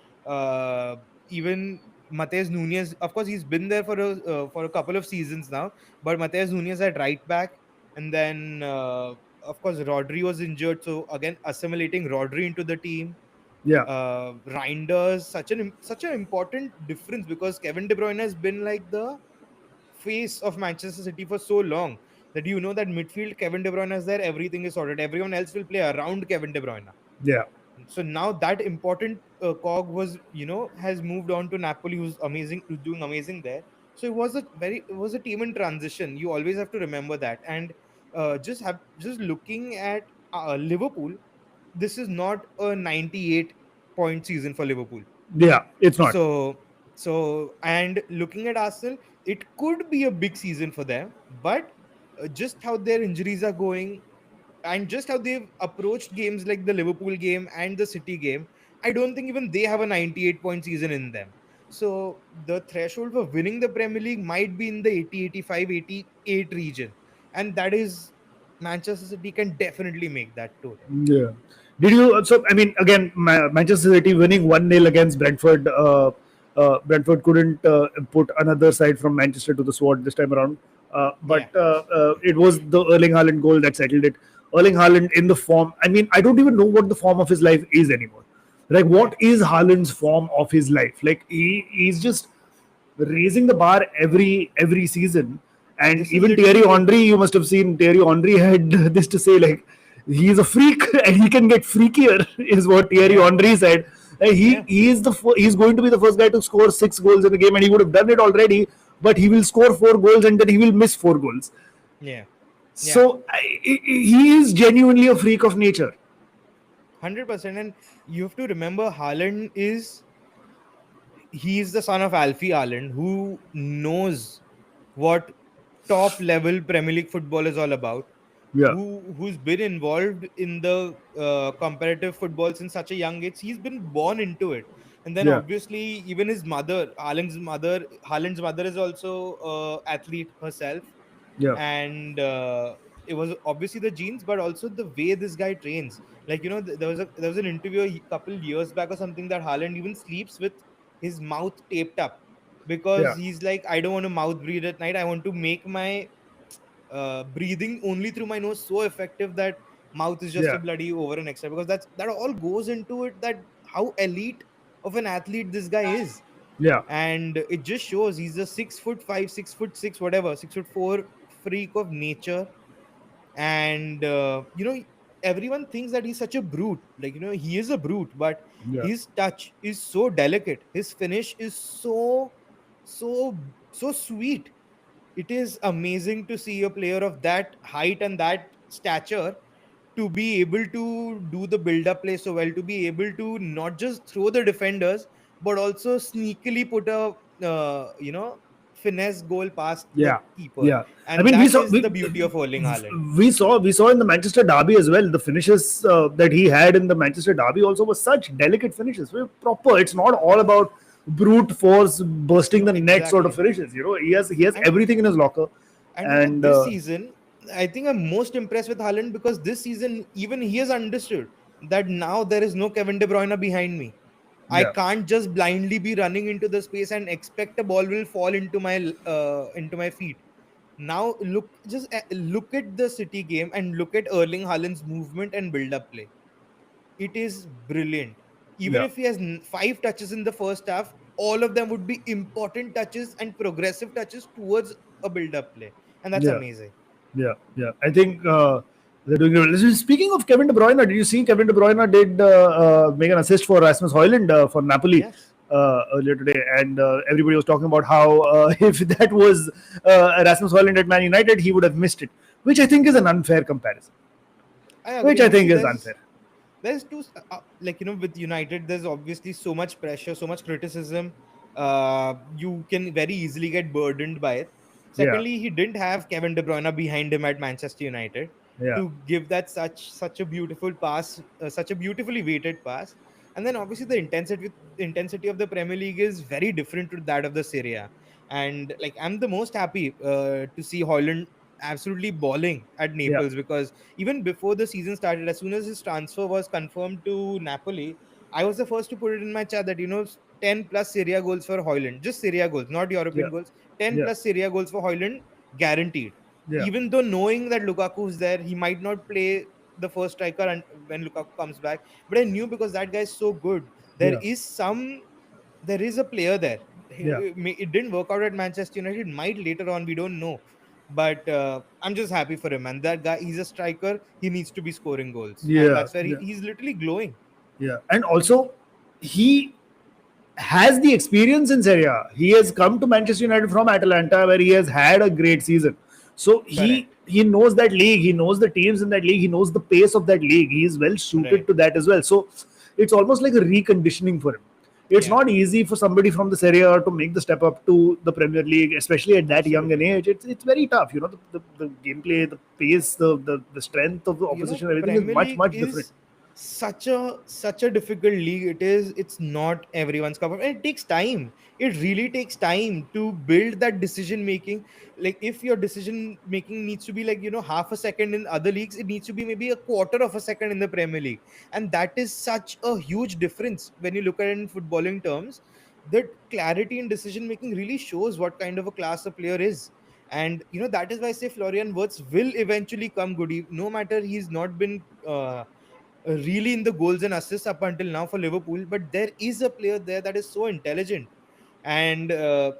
even Mateus Nunez. Of course, he's been there for a couple of seasons now, but Mateus Nunez at right back, and then of course Rodri was injured, so again assimilating Rodri into the team. yeah, Reinders, such an important difference, because Kevin De Bruyne has been like the face of Manchester City for so long that that midfield Kevin De Bruyne is there, everything is sorted. Everyone else will play around Kevin De Bruyne. yeah, So now that important cog was has moved on to Napoli, who's amazing, who's doing amazing there. So it was a team in transition. You always have to remember that. And just looking at Liverpool, this is not a 98-point season for Liverpool. yeah. It's not. And looking at Arsenal, it could be a big season for them, but just how their injuries are going, and just how they've approached games like the Liverpool game and the City game, I don't think even they have a 98-point season in them. So the threshold for winning the Premier League might be in the 80, 85, 88 region. And that is, Manchester City can definitely make that total. Yeah. Did you? So I mean, again, Manchester City winning 1-0 against Brentford. Brentford couldn't put another side from Manchester to the sword this time around. But Yeah, it was the Erling Haaland goal that settled it. Erling Haaland in the form. I mean, I don't even know what the form of his life is anymore. Like, yeah. what is Haaland's form of his life? Like, he's just raising the bar every season. And This is even Thierry literally like, Henry, you must have seen Thierry Henry had this to say, like, he's a freak and he can get freakier, is what Thierry yeah, Henry said. yeah, He's going to be the first guy to score 6 goals in the game, and he would have done it already. But he will score 4 goals and then he will miss 4 goals. yeah, yeah. So he is genuinely a freak of nature. 100%. And you have to remember, Haaland he's the son of Alfie Haaland, who knows what top level Premier League football is all about, Yeah, who's been involved in the comparative football since such a young age. He's been born into it. And then yeah, obviously even his mother, Haaland's mother is also athlete herself. yeah, And it was obviously the genes, but also the way this guy trains. Like, there was an interview a couple years back or something that Haaland even sleeps with his mouth taped up, because Yeah, he's like, I don't want to mouth breathe at night. I want to make my breathing only through my nose so effective that mouth is just a yeah, bloody over and extra, because that all goes into it, that how elite of an athlete this guy is. yeah, And it just shows he's a 6'5", 6'6", whatever, 6'4" freak of nature. And everyone thinks that he's such a brute. Like, he is a brute, but yeah, his touch is so delicate, his finish is so sweet. It is amazing to see a player of that height and that stature to be able to do the build up play so well, to be able to not just throw the defenders, but also sneakily put a finesse goal past the yeah, keeper. yeah. I And mean, that is the beauty of Erling Haaland. we saw in the Manchester derby as well. The finishes that he had in the Manchester derby also were such delicate finishes. Very proper. It's not all about brute force bursting No, the net sort of exactly. finishes. He has And everything in his locker, and this season, I think I'm most impressed with Haaland, because this season even he has understood that now there is no Kevin De Bruyne behind me. I yeah, can't just blindly be running into the space and expect a ball will fall into my feet. Now look at the City game and look at Erling Haaland's movement and build up play. It is brilliant. Even yeah, if he has 5 touches in the first half, all of them would be important touches and progressive touches towards a build up play, and that's yeah. amazing. Yeah, yeah. I think they're doing it well. Speaking of Kevin De Bruyne, did you see Kevin De Bruyne did make an assist for Rasmus Højlund for Napoli Yes, earlier today, and everybody was talking about how if that was Rasmus Højlund at Man United, he would have missed it, which I think is an unfair comparison. I Which agree. I And think see, is unfair. there's two like, with United, there's obviously so much pressure, so much criticism. You can very easily get burdened by it. Yeah, Secondly, he didn't have Kevin De Bruyne behind him at Manchester United yeah, to give that such a beautiful pass, such a beautifully weighted pass. And then obviously the intensity of the Premier League is very different to that of the Serie A. And like, I'm the most happy to see Holland absolutely balling at yeah, Naples, because even before the season started, as soon as his transfer was confirmed to Napoli, I was the first to put it in my chat that, 10 plus Serie A goals for Hoyland, just Serie A goals, not yeah, European goals. 10 yeah, plus Serie A goals for Hoyland, guaranteed. yeah, Even though knowing that Lukaku is there, he might not play the first striker and when Lukaku comes back, but I knew because that guy is so good. There yeah, is there is a player there. yeah. It didn't work out at Manchester United. It might later on. We don't know. But I'm just happy for him. And that guy, he's a striker. He needs to be scoring goals, and Yeah, that's where yeah, he's literally glowing. yeah. And also, he has the experience in Serie A. He has come to Manchester United from Atalanta, where he has had a great season. So he Correct. he knows that league. He knows the teams in that league. He knows the pace of that league. He is well suited Right. to that as well. So it's almost like a reconditioning for him. It's Yeah. not easy for somebody from the Serie A to make the step up to the Premier League, especially at that young an Absolutely. age. It's very tough. The gameplay, the pace, the strength of the opposition, everything is Premier much League much different. is such a difficult league. It's not everyone's cup of, and it takes time. It really takes time to build that decision making. Like, if your decision making needs to be like, half a second in other leagues, it needs to be maybe a quarter of a second in the Premier League. And that is such a huge difference when you look at it in footballing terms. That clarity in decision making really shows what kind of a class a player is. And that is why I say Florian Wirtz will eventually come good. No matter he's not been really in the goals and assists up until now for Liverpool, but there is a player there that is so intelligent. And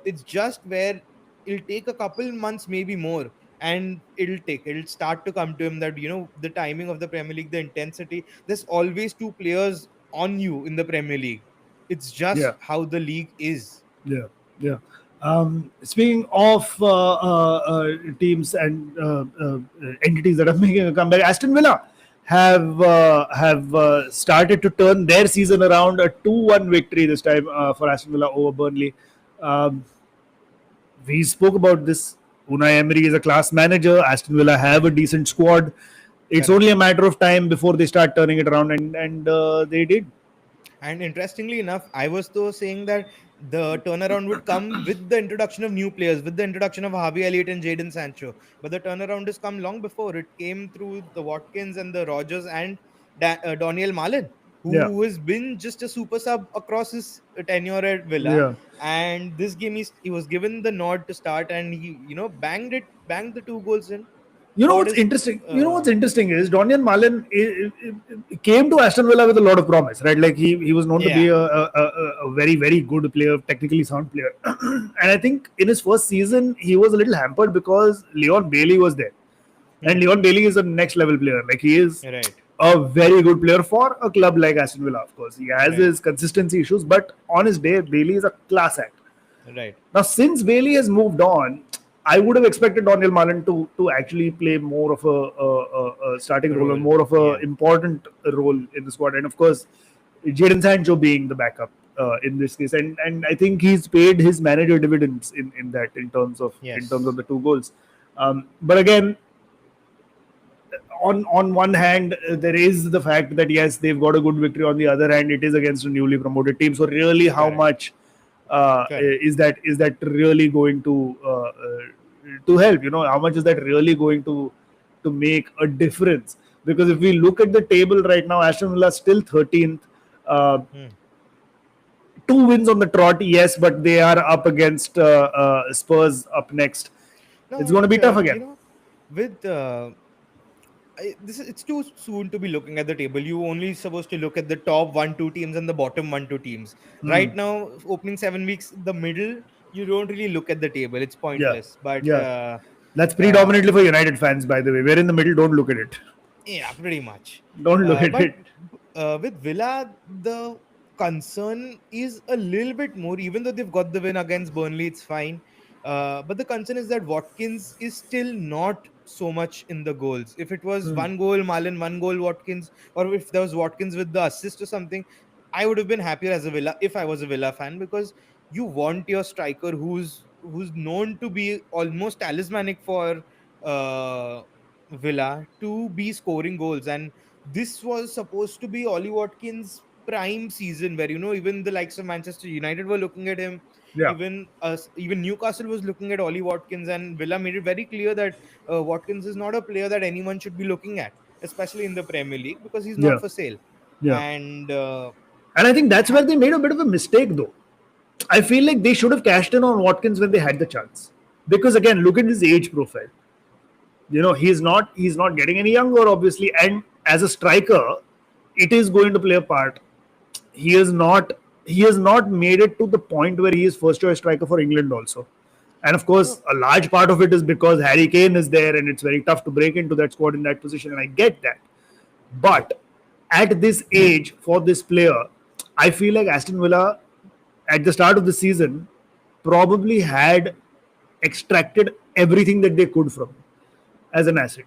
it's just where it'll take a couple months, maybe more, and it'll start to come to him that, the timing of the Premier League, the intensity. There's always two players on you in the Premier League. It's Yeah. just how the league is. Yeah, yeah. Speaking of teams and entities that are making a comeback, Aston Villa have started to turn their season around. A 2-1 victory this time for Aston Villa over Burnley. Um, we spoke about this. Unai Emery is a class manager. Aston Villa have a decent squad. It's Correct. only a matter of time before they start turning it around, and they did. And interestingly enough, I was though saying that the turnaround would come with the introduction of new players, with the introduction of Harvey Elliott and Jadon Sancho. But the turnaround has come long before. It came through the Watkins and the Rogers and Daniel Malin, Yeah, who has been just a super sub across his tenure at Villa. yeah. And this game, he was given the nod to start, and he, banged the 2 goals in. You know Poured what's his. interesting? You know what's Uh, interesting is Donian Malen came to Aston Villa with a lot of promise, right? Like he was known to be yeah. a very very good player, technically sound player, and I think in his first season he was a little hampered because Leon Bailey was there, and Hmm, Leon Bailey is a next level player. Like he is right. a very good player for a club like Aston Villa. Of course, he has Right. his consistency issues, but on his day, Bailey is a class act. Right. Now, since Bailey has moved on, I would have expected Daniel Malin to actually play more of a starting role or Role. more of a Yeah. important role in the squad. And of course, Jadon Sancho being the backup in this case, and I think he's paid his manager dividends in that in terms of Yes. the 2 goals. But again, on one hand, there is the fact that yes, they've got a good victory. On the other hand, it is against a newly promoted team. So really, how Correct. much Correct. is that really going to help? You know, how much is that really going to make a difference? Because if we look at the table right now, Aston Villa still 13th. Uh, Hmm. 2 wins on the trot, yes, but they are up against Spurs up next. No, It's going to but be tough again. with it's too soon to be looking at the table. You only supposed to look at the top 1-2 teams and the bottom 1-2 teams. Hmm. Right now, opening 7 weeks, the middle, you don't really look at the table. It's Yeah, pointless. But yeah. That's uh, predominantly for United fans, by the way. We're in the middle. Don't look at it. yeah, pretty much. Don't look at But it. with Villa, the concern is a little bit more. Even though they've got the win against Burnley, it's fine. But the concern is that Watkins is still not so much in the goals. If it was Hmm. 1 goal Malin, 1 goal Watkins, or if there was Watkins with the assist or something, I would have been happier as a Villa if I was a Villa fan, because you want your striker who's known to be almost talismanic for uh, Villa to be scoring goals. And this was supposed to be Ollie Watkins' prime season, where even the likes of Manchester United were looking at him. Yeah, Even Newcastle was looking at Ollie Watkins, and Villa made it very clear that Watkins is not a player that anyone should be looking at, especially in the Premier League, because he's not yeah, for sale. yeah. And And I think that's ha- where they made a bit of a mistake, though. I feel like they should have cashed in on Watkins when they had the chance. Because again, look at his age profile. You know, he's not getting any younger, obviously, and as a striker, it is going to play a part. He is not he has not made it to the point where he is first choice striker for England also. And of course, no, a large part of it is because Harry Kane is there, and it's very tough to break into that squad in that position. And I get that. But at this age, for this player, I feel like Aston Villa at the start of the season probably had extracted everything that they could from him as an asset.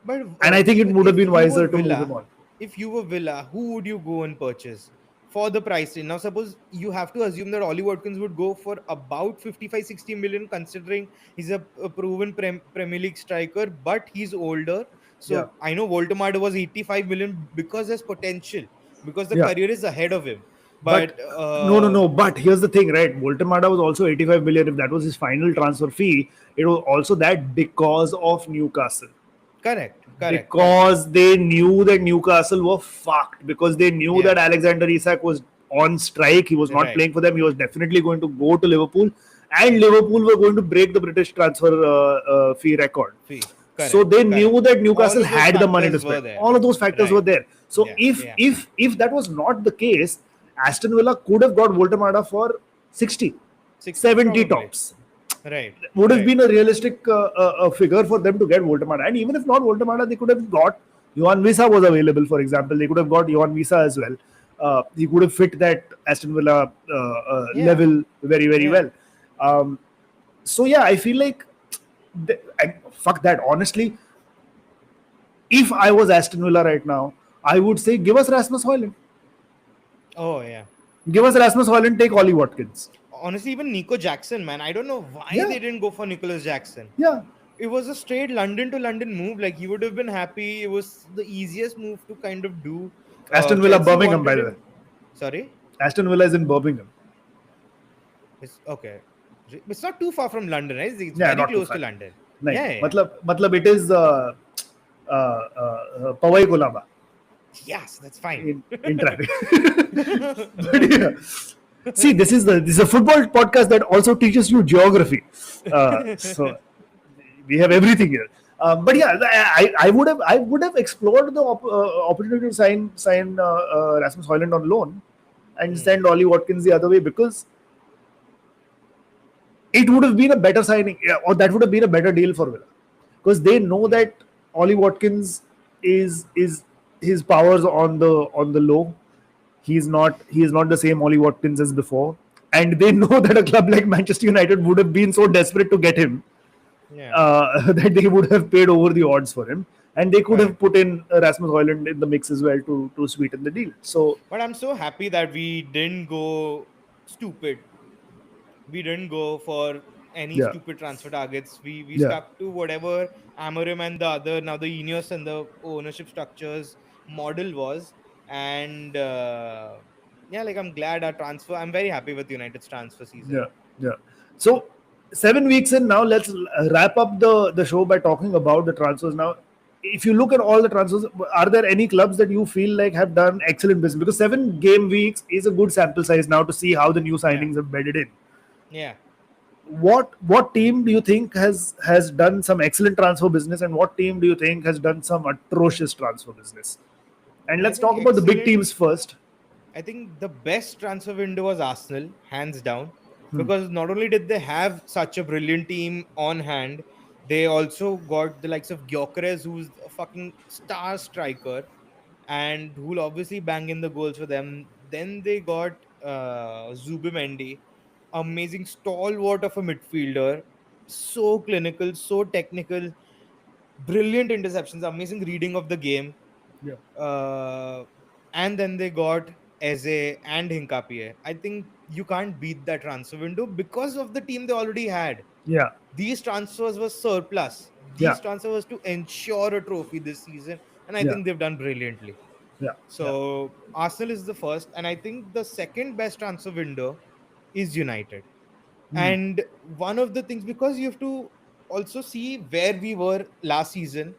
but And I think it even would have been wiser to move him on. If you were Villa, who would you go and purchase for the price range? Now, suppose you have to assume that Ollie Watkins would go for about 55-60 million, considering he's a proven Premier League striker, but he's older. Yeah, So I know Voltemade was 85 million because there's potential, because the yeah. career is ahead of him. But But no, no, no. But here's the thing, right? Voltemada was also 85 billion. If that was his final transfer fee, it was also that because of Newcastle. correct, correct, correct. Because they knew that Newcastle were fucked. Because they knew Yeah, that Alexander Isak was on strike. He was not right. playing for them. He was definitely going to go to Liverpool. And Liverpool were going to break the British transfer fee record. Fee. So Correct, they correct. knew that All Newcastle of those had the money to factors were spend. there. All of those factors were Right. there. So Yeah, if yeah. if if that was not the case, Aston Villa could have got Voltemada for 60, 60 70 probably. tops. Right, Would have right. been a realistic figure for them to get Voltemada. And even if not Voltemada, they could have got Johan Visa was available, for example. They could have got Johan Visa as well. He could have fit that Aston Villa Yeah, level very, very yeah. well. So yeah, I feel like fuck that. Honestly, if I was Aston Villa right now, I would say give us Rasmus Højlund. Oh, yeah. Give us Rasmus Højlund, take Ollie Watkins. Honestly, even Nico Jackson, man, I don't know why Yeah, they didn't go for Nicholas Jackson. yeah. It was a straight London to London move. Like, he would have been happy. It was the easiest move to kind of do. Aston Villa, Chelsea Birmingham, by wanted the way. him. Sorry? Aston Villa is in Birmingham. It's okay. It's not too far from London, right? It's Yeah, very not too close to far. London. नहीं, Yeah, yeah. मतलब it is Powai Kolaba Yes, that's fine. in traffic. But yeah. See, this is a football podcast that also teaches you geography. So we have everything here. But yeah, I would have explored the opportunity to sign Rasmus Højlund on loan and Hmm. send Ollie Watkins the other way, because it would have been a better signing, yeah, or that would have been a better deal for Villa, because they know Hmm. that Ollie Watkins is his powers on the low. He is not the same Ollie Watkins as before, and they know that a club like Manchester United would have been so desperate to get him Yeah. that they would have paid over the odds for him, and they could have Correct. put in Rasmus Højlund in the mix as well to sweeten the deal. So But I'm so happy that we didn't go stupid. We didn't go for any yeah, stupid transfer targets. We yeah, stuck to whatever Amorim and the other, now the Ineos and the ownership structures model was. And yeah, like I'm glad our transfer. I'm very happy with United's transfer season. yeah, yeah. So 7 weeks in now, let's wrap up the show by talking about the transfers now. If you look at all the transfers, are there any clubs that you feel like have done excellent business? Because 7 game weeks is a good sample size now to see how the new Yeah, signings have bedded in. yeah. What team do you think has done some excellent transfer business, and what team do you think has done some atrocious transfer business? And I let's think talk about the big excellent. teams first. I think the best transfer window was Arsenal, hands down, Hmm. because not only did they have such a brilliant team on hand, they also got the likes of Gyökeres, who's a fucking star striker, and who'll obviously bang in the goals for them. Then they got Zubimendi, amazing stalwart of a midfielder, so clinical, so technical, brilliant interceptions, amazing reading of the game. Yeah, uh, and then they got Eze and Hinkapie. I think you can't beat that transfer window because of the team they already had. yeah, These transfers were surplus. yeah, These transfers was to ensure a trophy this season, and I yeah, think they've done brilliantly. yeah, yeah. So Arsenal is the first, and I think the second best transfer window is United. Hmm. And one of the things, because you have to also see where we were last season,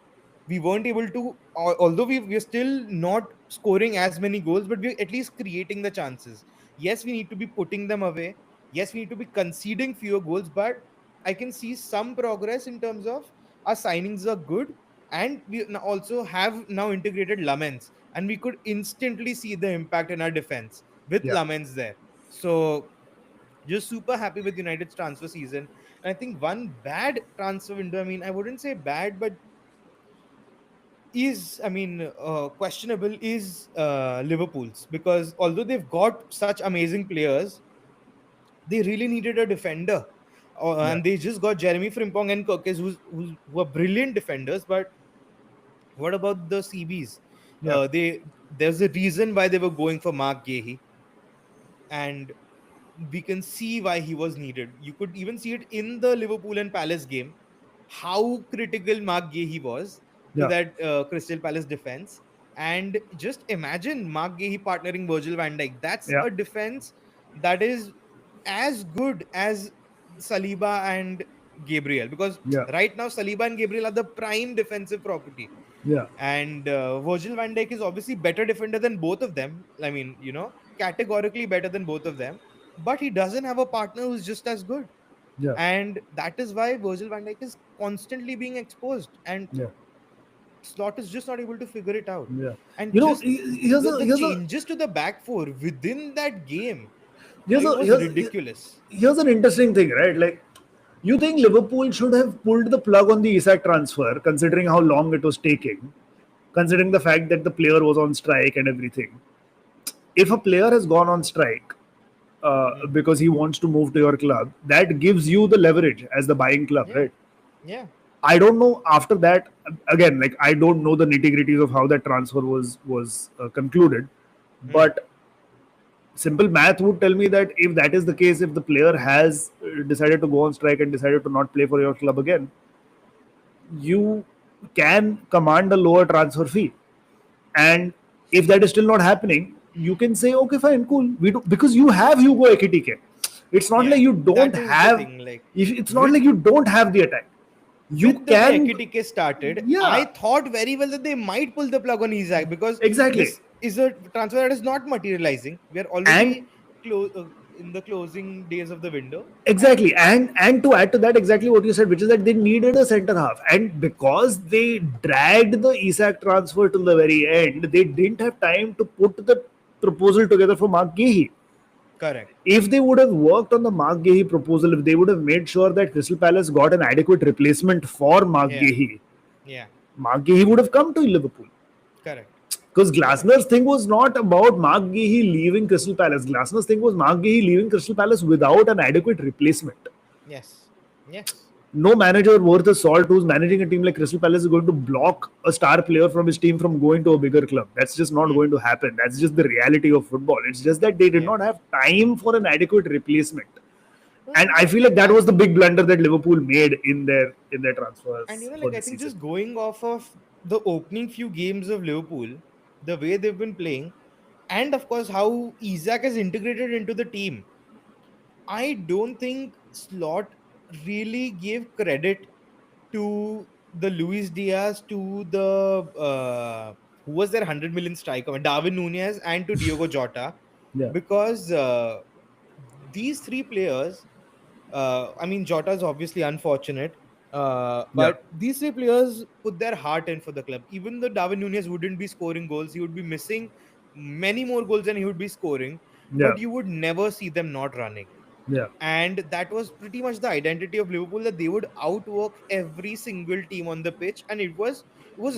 we weren't able to, although we're still not scoring as many goals, but we're at least creating the chances. Yes, we need to be putting them away. Yes, we need to be conceding fewer goals, but I can see some progress in terms of our signings are good, and we also have now integrated Lamens, and we could instantly see the impact in our defense with Yeah. Lamens there. So just super happy with United's transfer season. And I think one bad transfer window, I mean, I wouldn't say bad, but questionable is Liverpool's, because although they've got such amazing players, they really needed a defender. Yeah. And they just got Jeremy Frimpong and Kirkes, who are brilliant defenders. But what about the CBs? Yeah. There's a reason why they were going for Mark Gahey, and we can see why he was needed. You could even see it in the Liverpool and Palace game, how critical Mark Gahey was to Yeah. that Crystal Palace defense. And just imagine Mark Gahey partnering Virgil van Dijk. That's Yeah. a defense that is as good as Saliba and Gabriel, because Yeah. right now Saliba and Gabriel are the prime defensive property. Yeah. And Virgil van Dijk is obviously better defender than both of them. I mean, categorically better than both of them. But he doesn't have a partner who's just as good. Yeah. And that is why Virgil van Dijk is constantly being exposed. And Yeah. Slot is just not able to figure it out. Yeah. And You know, just the here's a changes to the back four within that game, here's it a was here's ridiculous. here's an interesting thing, right? Like, you think Liverpool should have pulled the plug on the Isak transfer, considering how long it was taking, considering the fact that the player was on strike and everything. If a player has gone on strike Hmm. because he wants to move to your club, that gives you the leverage as the buying club, Yeah. right? Yeah. I don't know after that. Again, like, I don't know the nitty gritties of how that transfer was concluded, Hmm. but simple math would tell me that if that is the case, if the player has decided to go on strike and decided to not play for your club again, you can command a lower transfer fee. And if that is still not happening, you can say, okay, fine, cool, we do, because you have Hugo Ekitike. It's not Yeah, like you don't that is the have. thing. Like It's not with like you don't have the attack. You with the way can. Ekitike started, I Yeah, thought very well that they might pull the plug on Isaac because exactly. this is a transfer that is not materializing. We are And already in the closing days of the window, and exactly, and to add to that, exactly what you said, which is that they needed a center half, and because they dragged the Isak transfer till the very end, they didn't have time to put the proposal together for Mark Gahey. correct. If they would have worked on the Mark Gahey proposal, if they would have made sure that Crystal Palace got an adequate replacement for Mark Yeah, Gahey, yeah, Mark Gahey would have come to Liverpool. correct, Because correct. Glasner's thing was not about Mark Gahey leaving Crystal Palace. Glasner's thing was Mark Gahey leaving Crystal Palace without an adequate replacement. Yes, yes, No manager worth a salt who's managing a team like Crystal Palace is going to block a star player from his team from going to a bigger club. That's just not hmm. going to happen. That's just the reality of football. It's just that they did Yeah. not have time for an adequate replacement. And I Like feel like that I was the think, big blunder that Liverpool made in their and transfers for like I this think season. just going off of the opening few games of Liverpool, the way they've been playing, and of course how Isaac has integrated into the team, I don't think Slot really gave credit to the Luis Diaz, to the who was their 100 million striker, Darwin Nunez, and to Diogo Jota, Yeah, because these three players, I mean, Jota is obviously unfortunate, yeah, but these three players put their heart in for the club. Even though Darwin Nunez wouldn't be scoring goals, he would be missing many more goals than he would be scoring, yeah, but you would never see them not running. yeah, And that was pretty much the identity of Liverpool, that they would outwork every single team on the pitch, and it was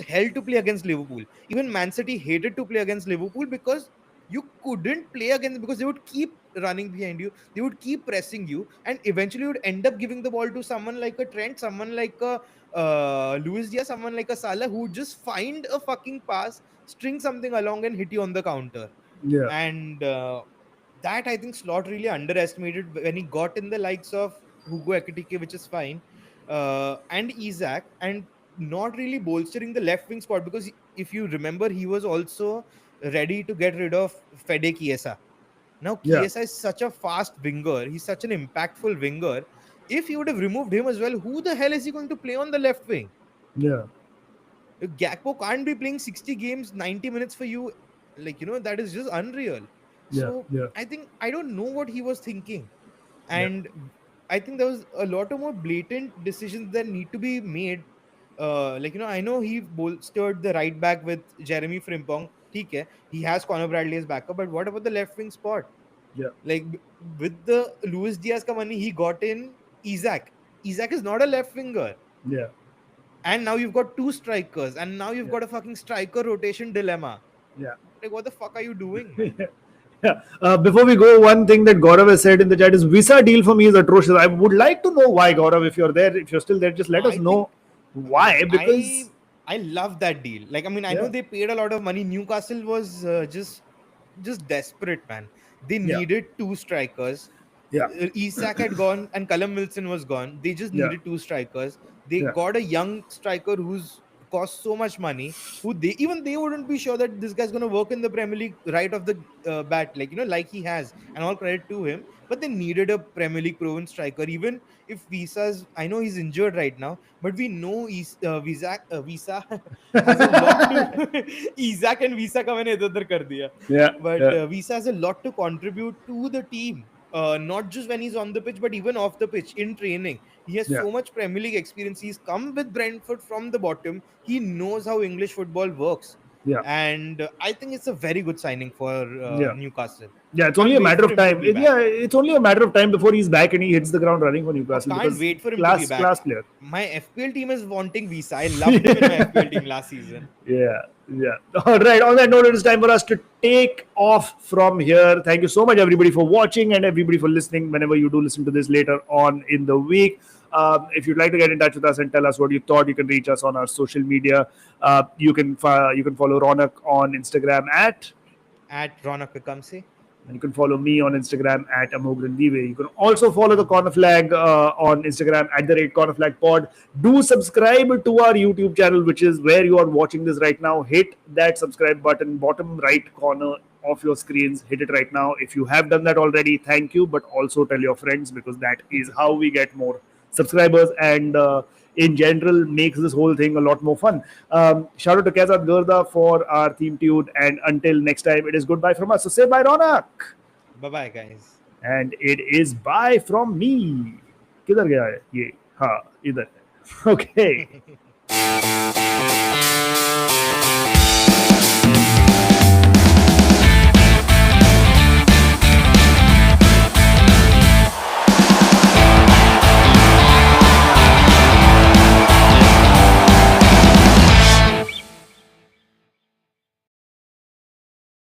hell to play against Liverpool. Even Man City hated to play against Liverpool because you couldn't play against, because they would keep running behind you, they would keep pressing you, and eventually you would end up giving the ball to someone like a Trent, someone like a Luis Diaz, someone like a Salah, who would just find a fucking pass, string something along, and hit you on the counter. yeah, And that I think Slot really underestimated when he got in the likes of Hugo Ekitike, which is fine, and Isaac, and not really bolstering the left wing spot, because if you remember, he was also ready to get rid of Fede Chiesa. Now yeah, Chiesa is such a fast winger, he's such an impactful winger. If you would have removed him as well, who the hell is he going to play on the left wing? yeah, Gakpo can't be playing 60 games, 90 minutes for you. Like, that is just unreal. yeah, So yeah, I think, I don't know what he was thinking. yeah, And I think there was a lot of more blatant decisions that need to be made. I know he bolstered the right back with Jeremy Frimpong. Okay, he has Conor Bradley as backup, but what about the left wing spot? yeah, Like with the Luis Diaz ka money, he got in Isaac. Isaac is not a left winger, yeah, and now you've got two strikers, and now you've yeah, got a fucking striker rotation dilemma. yeah. Like, what the fuck are you doing, man? Yeah. Before we go, one thing that Gaurav has said in the chat is visa deal for me is atrocious. I would like to know why, Gaurav. If you're there, if you're still there, just let us I know think why. I Because I love that deal. Like, I mean, I know yeah, they paid a lot of money. Newcastle was just desperate, man. They yeah, needed two strikers. yeah, Isak had gone and Callum Wilson was gone. They just yeah, needed two strikers. They yeah, got a young striker who's cost so much money, who they wouldn't be sure that this guy's going to work in the Premier League right off the bat, like, like he has, and all credit to him. But they needed a Premier League proven striker. Even if Visa's, I know he's injured right now, but we know Visa has a lot to Isaac and Visa ka maine idhar udhar kar diya. yeah, But yeah, Visa has a lot to contribute to the team, not just when he's on the pitch, but even off the pitch in training. He has yeah, so much Premier League experience. He's come with Brentford from the bottom. He knows how English football works. yeah, And I think it's a very good signing for yeah. Newcastle. Yeah, it's only Can't a wait matter for of him to time. be back. Yeah, it's only a matter of time before he's back and he hits the ground running for Oh, Newcastle can't because wait for him to be back. class player. My FPL team is wanting Visa. I loved him in my FPL team last season. Yeah, yeah. All right. On that note, it is time for us to take off from here. Thank you so much, everybody, for watching and everybody for listening. Whenever you do listen to this later on in the week, if you'd like to get in touch with us and tell us what you thought, you can reach us on our social media. You can follow Ronaq on Instagram At Ronaq Kamse. and you can follow me on Instagram at Amogh. You can also follow the Corner Flag on Instagram at the rate Corner Flag Pod. Do subscribe to our YouTube channel, which is where you are watching this right now. Hit that subscribe button, bottom right corner of your screens. Hit it right now. If you have done that already, thank you. But also tell your friends, because that is how we get more subscribers and in general makes this whole thing a lot more fun. Shout out to Kazat Gurda for our theme tune. And until next time, it is goodbye from us. So say bye, Ronaq. Bye bye, guys. And it is bye from me. किधर गया है ये? हाँ, इधर है. Okay.